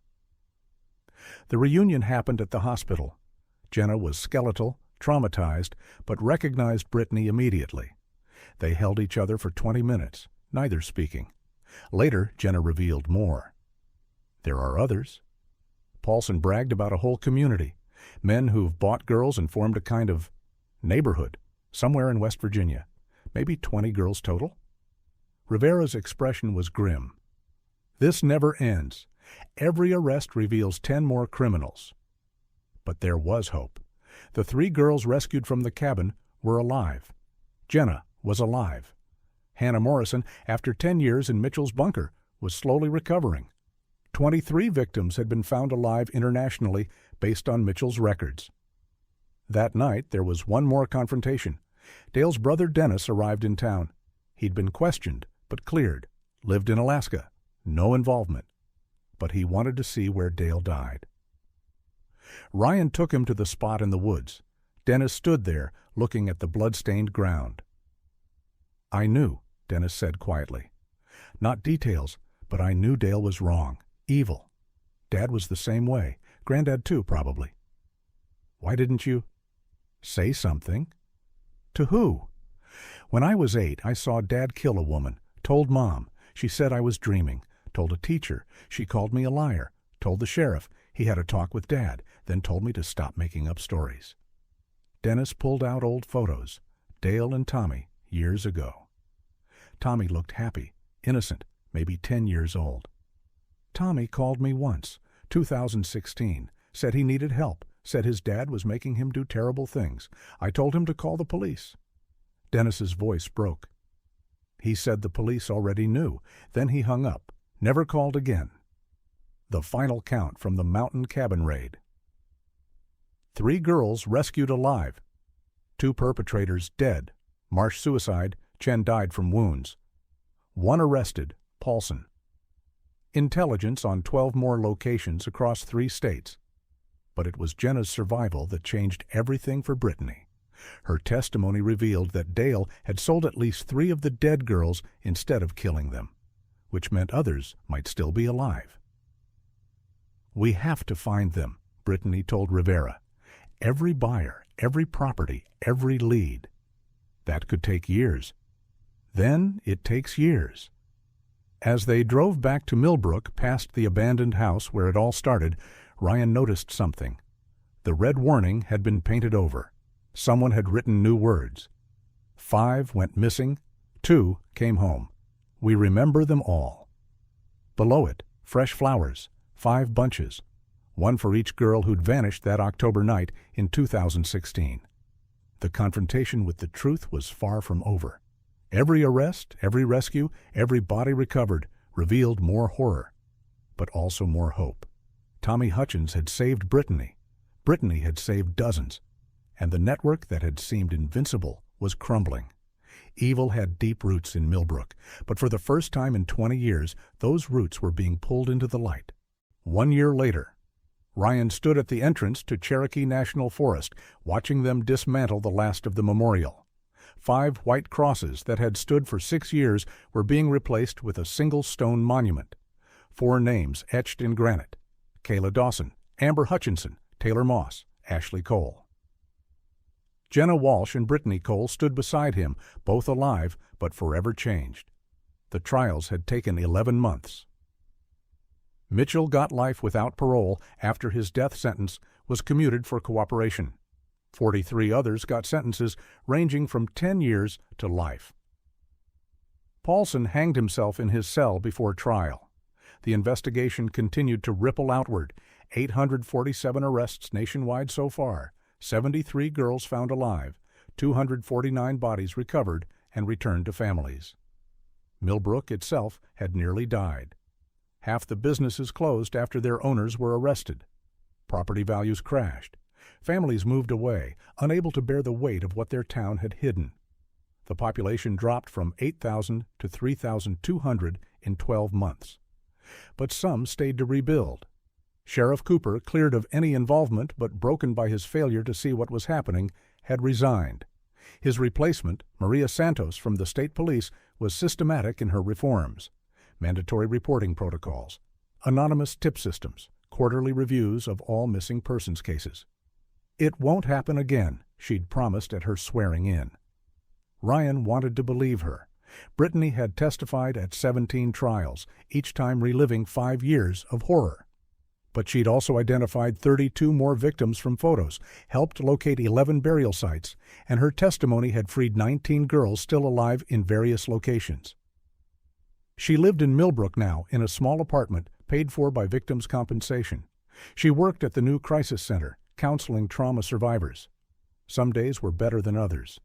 The reunion happened at the hospital. Jenna was skeletal, traumatized, but recognized Brittany immediately. They held each other for 20 minutes, neither speaking. Later, Jenna revealed more. "There are others." Paulson bragged about a whole community, men who've bought girls and formed a kind of neighborhood somewhere in West Virginia, maybe 20 girls total. Rivera's expression was grim. "This never ends. Every arrest reveals 10 more criminals." But there was hope. The 3 girls rescued from the cabin were alive. Jenna was alive. Hannah Morrison, after 10 years in Mitchell's bunker, was slowly recovering. 23 victims had been found alive internationally based on Mitchell's records. That night, there was one more confrontation. Dale's brother Dennis arrived in town. He'd been questioned, but cleared. Lived in Alaska. No involvement. But he wanted to see where Dale died. Ryan took him to the spot in the woods. Dennis stood there, looking at the blood-stained ground. "I knew," Dennis said quietly. "Not details, but I knew Dale was wrong. Evil. Dad was the same way. Granddad too, probably." "Why didn't you—" "Say something." "To who?" "When I was 8, I saw Dad kill a woman. Told Mom. She said I was dreaming. Told a teacher. She called me a liar. Told the sheriff. He had a talk with Dad. Then told me to stop making up stories." Dennis pulled out old photos. Dale and Tommy, years ago. Tommy looked happy, innocent, maybe 10 years old. Tommy called me once, 2016, said he needed help, said his dad was making him do terrible things. I told him to call the police. Dennis's voice broke. He said the police already knew. Then he hung up, never called again. The final count from the mountain cabin raid. 3 girls rescued alive. 2 perpetrators dead. Marsh suicide, Chen died from wounds. 1 arrested, Paulson. Intelligence on 12 more locations across 3 states. But it was Jenna's survival that changed everything for Brittany. Her testimony revealed that Dale had sold at least 3 of the dead girls instead of killing them, which meant others might still be alive. "We have to find them," Brittany told Rivera. "Every buyer, every property, every lead. That could take years. Then it takes years." As they drove back to Millbrook past the abandoned house where it all started, Ryan noticed something. The red warning had been painted over. Someone had written new words. 5 went missing, 2 came home. We remember them all. Below it, fresh flowers, 5 bunches, 1 for each girl who'd vanished that October night in 2016. The confrontation with the truth was far from over. Every arrest, every rescue, every body recovered revealed more horror, but also more hope. Tommy Hutchins had saved Brittany. Brittany had saved dozens. And the network that had seemed invincible was crumbling. Evil had deep roots in Millbrook, but for the first time in 20 years, those roots were being pulled into the light. 1 year later, Ryan stood at the entrance to Cherokee National Forest, watching them dismantle the last of the memorial. 5 white crosses that had stood for 6 years were being replaced with a single stone monument. 4 names etched in granite: Kayla Dawson, Amber Hutchinson, Taylor Moss, Ashley Cole. Jenna Walsh and Brittany Cole stood beside him, both alive but forever changed. The trials had taken 11 months. Mitchell got life without parole after his death sentence was commuted for cooperation. 43 others got sentences ranging from 10 years to life. Paulson hanged himself in his cell before trial. The investigation continued to ripple outward. 847 arrests nationwide so far. 73 girls found alive, 249 bodies recovered and returned to families. Millbrook itself had nearly died. Half the businesses closed after their owners were arrested. Property values crashed. Families moved away, unable to bear the weight of what their town had hidden. The population dropped from 8,000 to 3,200 in 12 months. But some stayed to rebuild. Sheriff Cooper, cleared of any involvement but broken by his failure to see what was happening, had resigned. His replacement, Maria Santos from the state police, was systematic in her reforms: mandatory reporting protocols, anonymous tip systems, quarterly reviews of all missing persons cases. It won't happen again, she'd promised at her swearing in. Ryan wanted to believe her. Brittany had testified at 17 trials, each time reliving 5 years of horror. But she'd also identified 32 more victims from photos, helped locate 11 burial sites, and her testimony had freed 19 girls still alive in various locations. She lived in Millbrook now, in a small apartment paid for by victims' compensation. She worked at the new crisis center, counseling trauma survivors. Some days were better than others.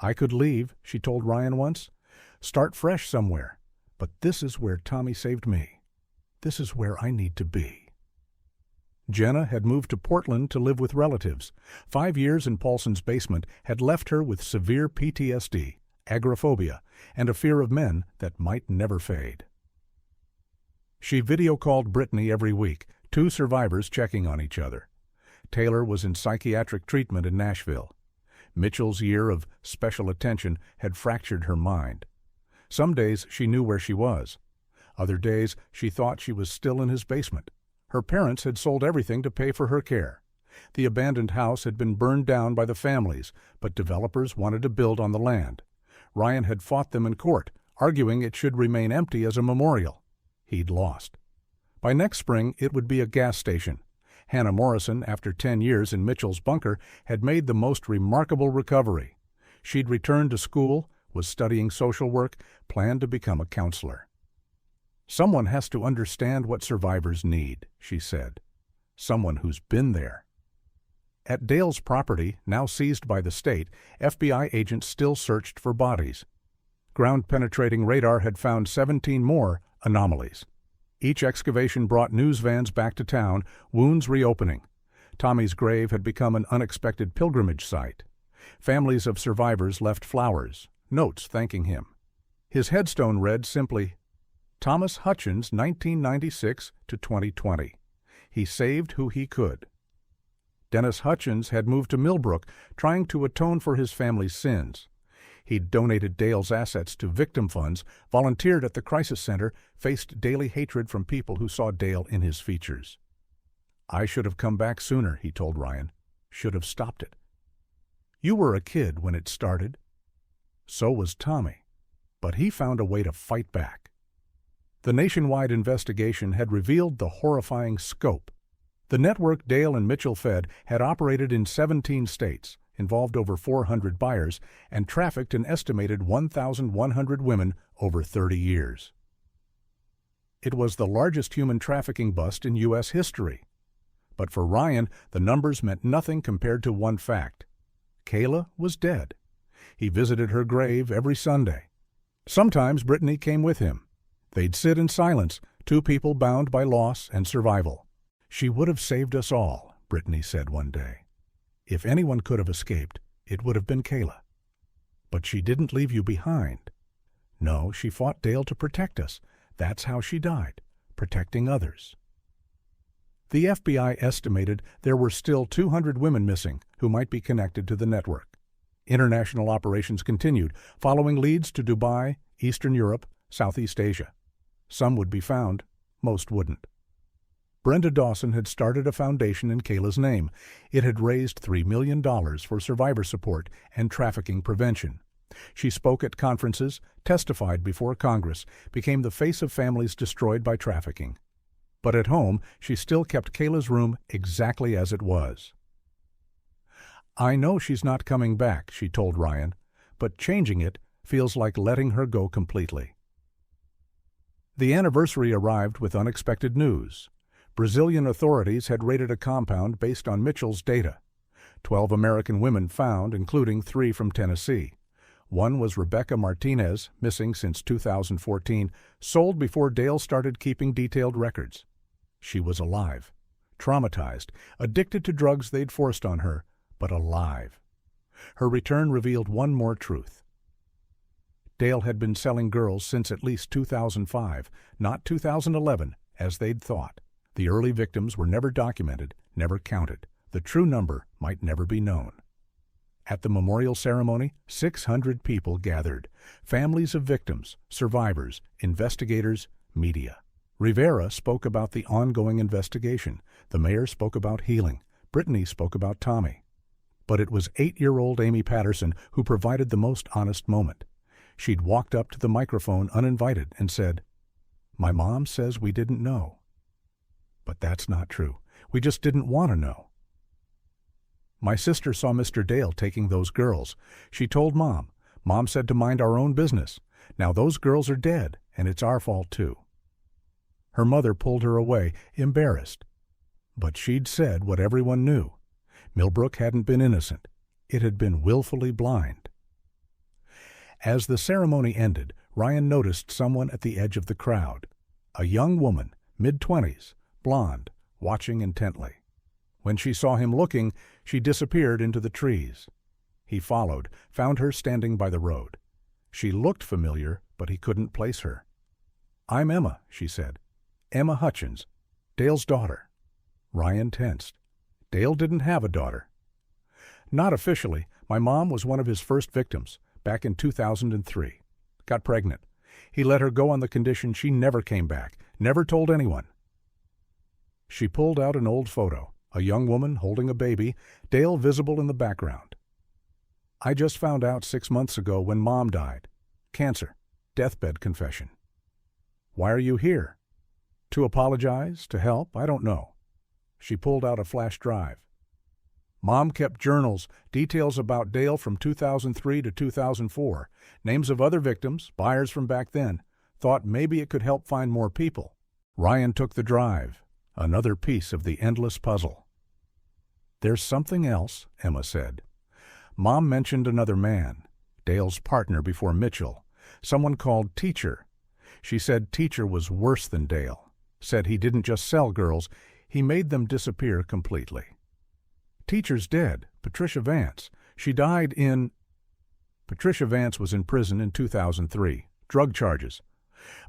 "I could leave," she told Ryan once, "start fresh somewhere, but this is where Tommy saved me. This is where I need to be." Jenna had moved to Portland to live with relatives. 5 years in Paulson's basement had left her with severe PTSD, agoraphobia, and a fear of men that might never fade. She video-called Brittany every week, 2 survivors checking on each other. Taylor was in psychiatric treatment in Nashville. Mitchell's year of special attention had fractured her mind. Some days she knew where she was. Other days she thought she was still in his basement. Her parents had sold everything to pay for her care. The abandoned house had been burned down by the families, but developers wanted to build on the land. Ryan had fought them in court, arguing it should remain empty as a memorial. He'd lost. By next spring it would be a gas station. Hannah Morrison, after 10 years in Mitchell's bunker, had made the most remarkable recovery. She'd returned to school, was studying social work, planned to become a counselor. "Someone has to understand what survivors need," she said. "Someone who's been there." At Dale's property, now seized by the state, FBI agents still searched for bodies. Ground-penetrating radar had found 17 more anomalies. Each excavation brought news vans back to town, wounds reopening. Tommy's grave had become an unexpected pilgrimage site. Families of survivors left flowers, notes thanking him. His headstone read simply, "Thomas Hutchins, 1996 to 2020. He saved who he could." Dennis Hutchins had moved to Millbrook, trying to atone for his family's sins. He'd donated Dale's assets to victim funds, volunteered at the crisis center, faced daily hatred from people who saw Dale in his features. "I should have come back sooner," he told Ryan. "Should have stopped it." "You were a kid when it started." So was Tommy. But he found a way to fight back. The nationwide investigation had revealed the horrifying scope. The network Dale and Mitchell fed had operated in 17 states, involved over 400 buyers, and trafficked an estimated 1,100 women over 30 years. It was the largest human trafficking bust in U.S. history. But for Ryan, the numbers meant nothing compared to one fact. Kayla was dead. He visited her grave every Sunday. Sometimes Brittany came with him. They'd sit in silence, two people bound by loss and survival. "She would have saved us all," Brittany said one day. "If anyone could have escaped, it would have been Kayla. But she didn't leave you behind." "No, she fought Dale to protect us. That's how she died, protecting others." The FBI estimated there were still 200 women missing who might be connected to the network. International operations continued, following leads to Dubai, Eastern Europe, Southeast Asia. Some would be found, most wouldn't. Brenda Dawson had started a foundation in Kayla's name. It had raised $3 million for survivor support and trafficking prevention. She spoke at conferences, testified before Congress, became the face of families destroyed by trafficking. But at home, she still kept Kayla's room exactly as it was. "I know she's not coming back," she told Ryan, "but changing it feels like letting her go completely." The anniversary arrived with unexpected news. Brazilian authorities had raided a compound based on Mitchell's data. 12 American women found, including 3 from Tennessee. One was Rebecca Martinez, missing since 2014, sold before Dale started keeping detailed records. She was alive, traumatized, addicted to drugs they'd forced on her, but alive. Her return revealed one more truth. Dale had been selling girls since at least 2005, not 2011, as they'd thought. The early victims were never documented, never counted. The true number might never be known. At the memorial ceremony, 600 people gathered. Families of victims, survivors, investigators, media. Rivera spoke about the ongoing investigation. The mayor spoke about healing. Brittany spoke about Tommy. But it was 8-year-old Amy Patterson who provided the most honest moment. She'd walked up to the microphone uninvited and said, "My mom says we didn't know. But that's not true. We just didn't want to know. My sister saw Mr. Dale taking those girls. She told Mom. Mom said to mind our own business. Now those girls are dead, and it's our fault too." Her mother pulled her away, embarrassed. But she'd said what everyone knew. Millbrook hadn't been innocent. It had been willfully blind. As the ceremony ended, Ryan noticed someone at the edge of the crowd. A young woman, mid-20s, blonde, watching intently. When she saw him looking, she disappeared into the trees. He followed, found her standing by the road. She looked familiar, but he couldn't place her. "I'm Emma," she said. "Emma Hutchins, Dale's daughter." Ryan tensed. Dale didn't have a daughter. "Not officially. My mom was one of his first victims, back in 2003. Got pregnant. He let her go on the condition she never came back, never told anyone." She pulled out an old photo, a young woman holding a baby, Dale visible in the background. "I just found out 6 months ago when Mom died. Cancer. Deathbed confession." "Why are you here?" "To apologize, to help, I don't know." She pulled out a flash drive. Mom kept journals, details about Dale from 2003 to 2004, names of other victims, buyers from back then. Thought maybe it could help find more people. Ryan took the drive, another piece of the endless puzzle. "There's something else," Emma said. Mom mentioned another man, Dale's partner before Mitchell, someone called Teacher. She said Teacher was worse than Dale, said he didn't just sell girls, he made them disappear completely. "Teacher's dead, Patricia Vance. She died in—" Patricia Vance was in prison in 2003, drug charges.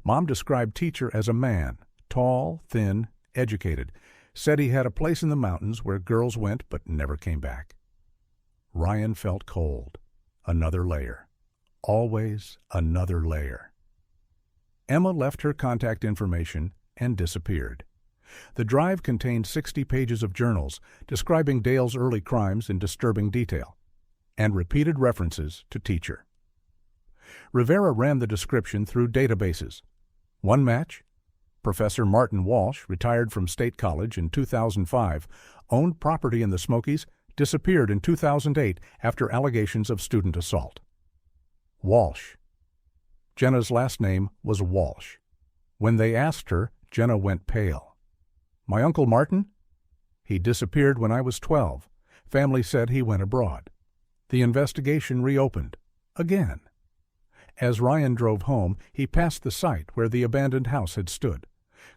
Mom described Teacher as a man, tall, thin, educated, said he had a place in the mountains where girls went but never came back. Ryan felt cold. Another layer. Always another layer. Emma left her contact information and disappeared. The drive contained 60 pages of journals describing Dale's early crimes in disturbing detail, and repeated references to Teacher. Rivera ran the description through databases. One match: Professor Martin Walsh, retired from State College in 2005, owned property in the Smokies, disappeared in 2008 after allegations of student assault. Walsh. Jenna's last name was Walsh. When they asked her, Jenna went pale. "My Uncle Martin? He disappeared when I was 12. Family said he went abroad." The investigation reopened. Again. As Ryan drove home, he passed the site where the abandoned house had stood.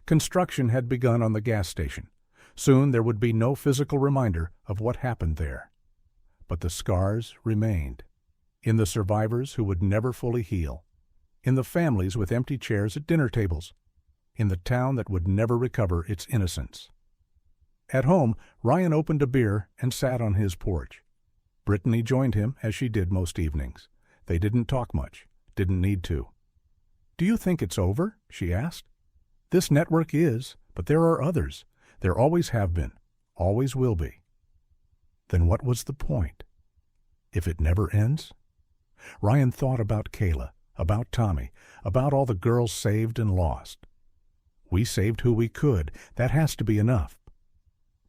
Construction had begun on the gas station. Soon there would be no physical reminder of what happened there. But the scars remained. In the survivors who would never fully heal. In the families with empty chairs at dinner tables. In the town that would never recover its innocence. At home, Ryan opened a beer and sat on his porch. Brittany joined him, as she did most evenings. They didn't talk much, didn't need to. "Do you think it's over?" she asked. "This network is, but there are others. There always have been, always will be." Then what was the point? If it never ends? Ryan thought about Kayla, about Tommy, about all the girls saved and lost. We saved who we could. That has to be enough.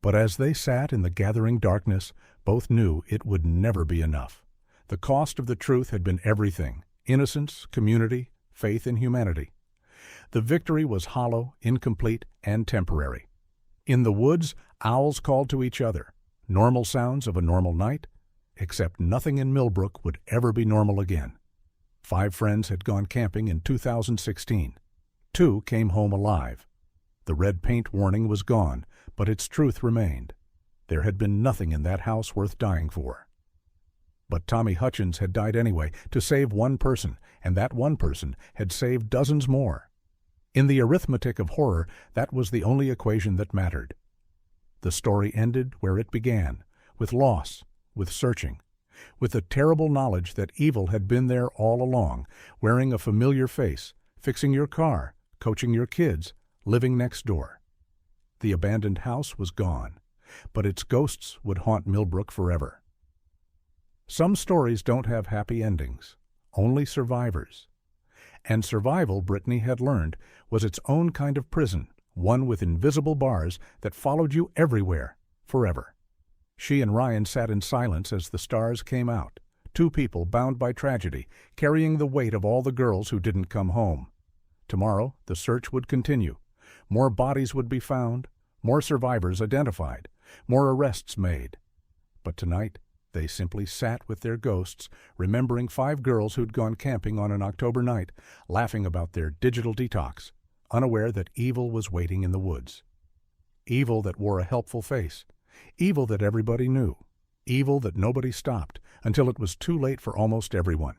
But as they sat in the gathering darkness, both knew it would never be enough. The cost of the truth had been everything: innocence, community, faith in humanity. The victory was hollow, incomplete, and temporary. In the woods, owls called to each other, normal sounds of a normal night, except nothing in Millbrook would ever be normal again. 5 friends had gone camping in 2016. 2 came home alive. The red paint warning was gone, but its truth remained. There had been nothing in that house worth dying for. But Tommy Hutchins had died anyway to save one person, and that one person had saved dozens more. In the arithmetic of horror, that was the only equation that mattered. The story ended where it began, with loss, with searching, with the terrible knowledge that evil had been there all along, wearing a familiar face, fixing your car, coaching your kids, living next door. The abandoned house was gone, but its ghosts would haunt Millbrook forever. Some stories don't have happy endings, only survivors. And survival, Brittany had learned, was its own kind of prison, one with invisible bars that followed you everywhere, forever. She and Ryan sat in silence as the stars came out, 2 people bound by tragedy, carrying the weight of all the girls who didn't come home. Tomorrow, the search would continue. More bodies would be found, more survivors identified, more arrests made. But tonight, they simply sat with their ghosts, remembering 5 girls who'd gone camping on an October night, laughing about their digital detox, unaware that evil was waiting in the woods. Evil that wore a helpful face. Evil that everybody knew. Evil that nobody stopped until it was too late for almost everyone.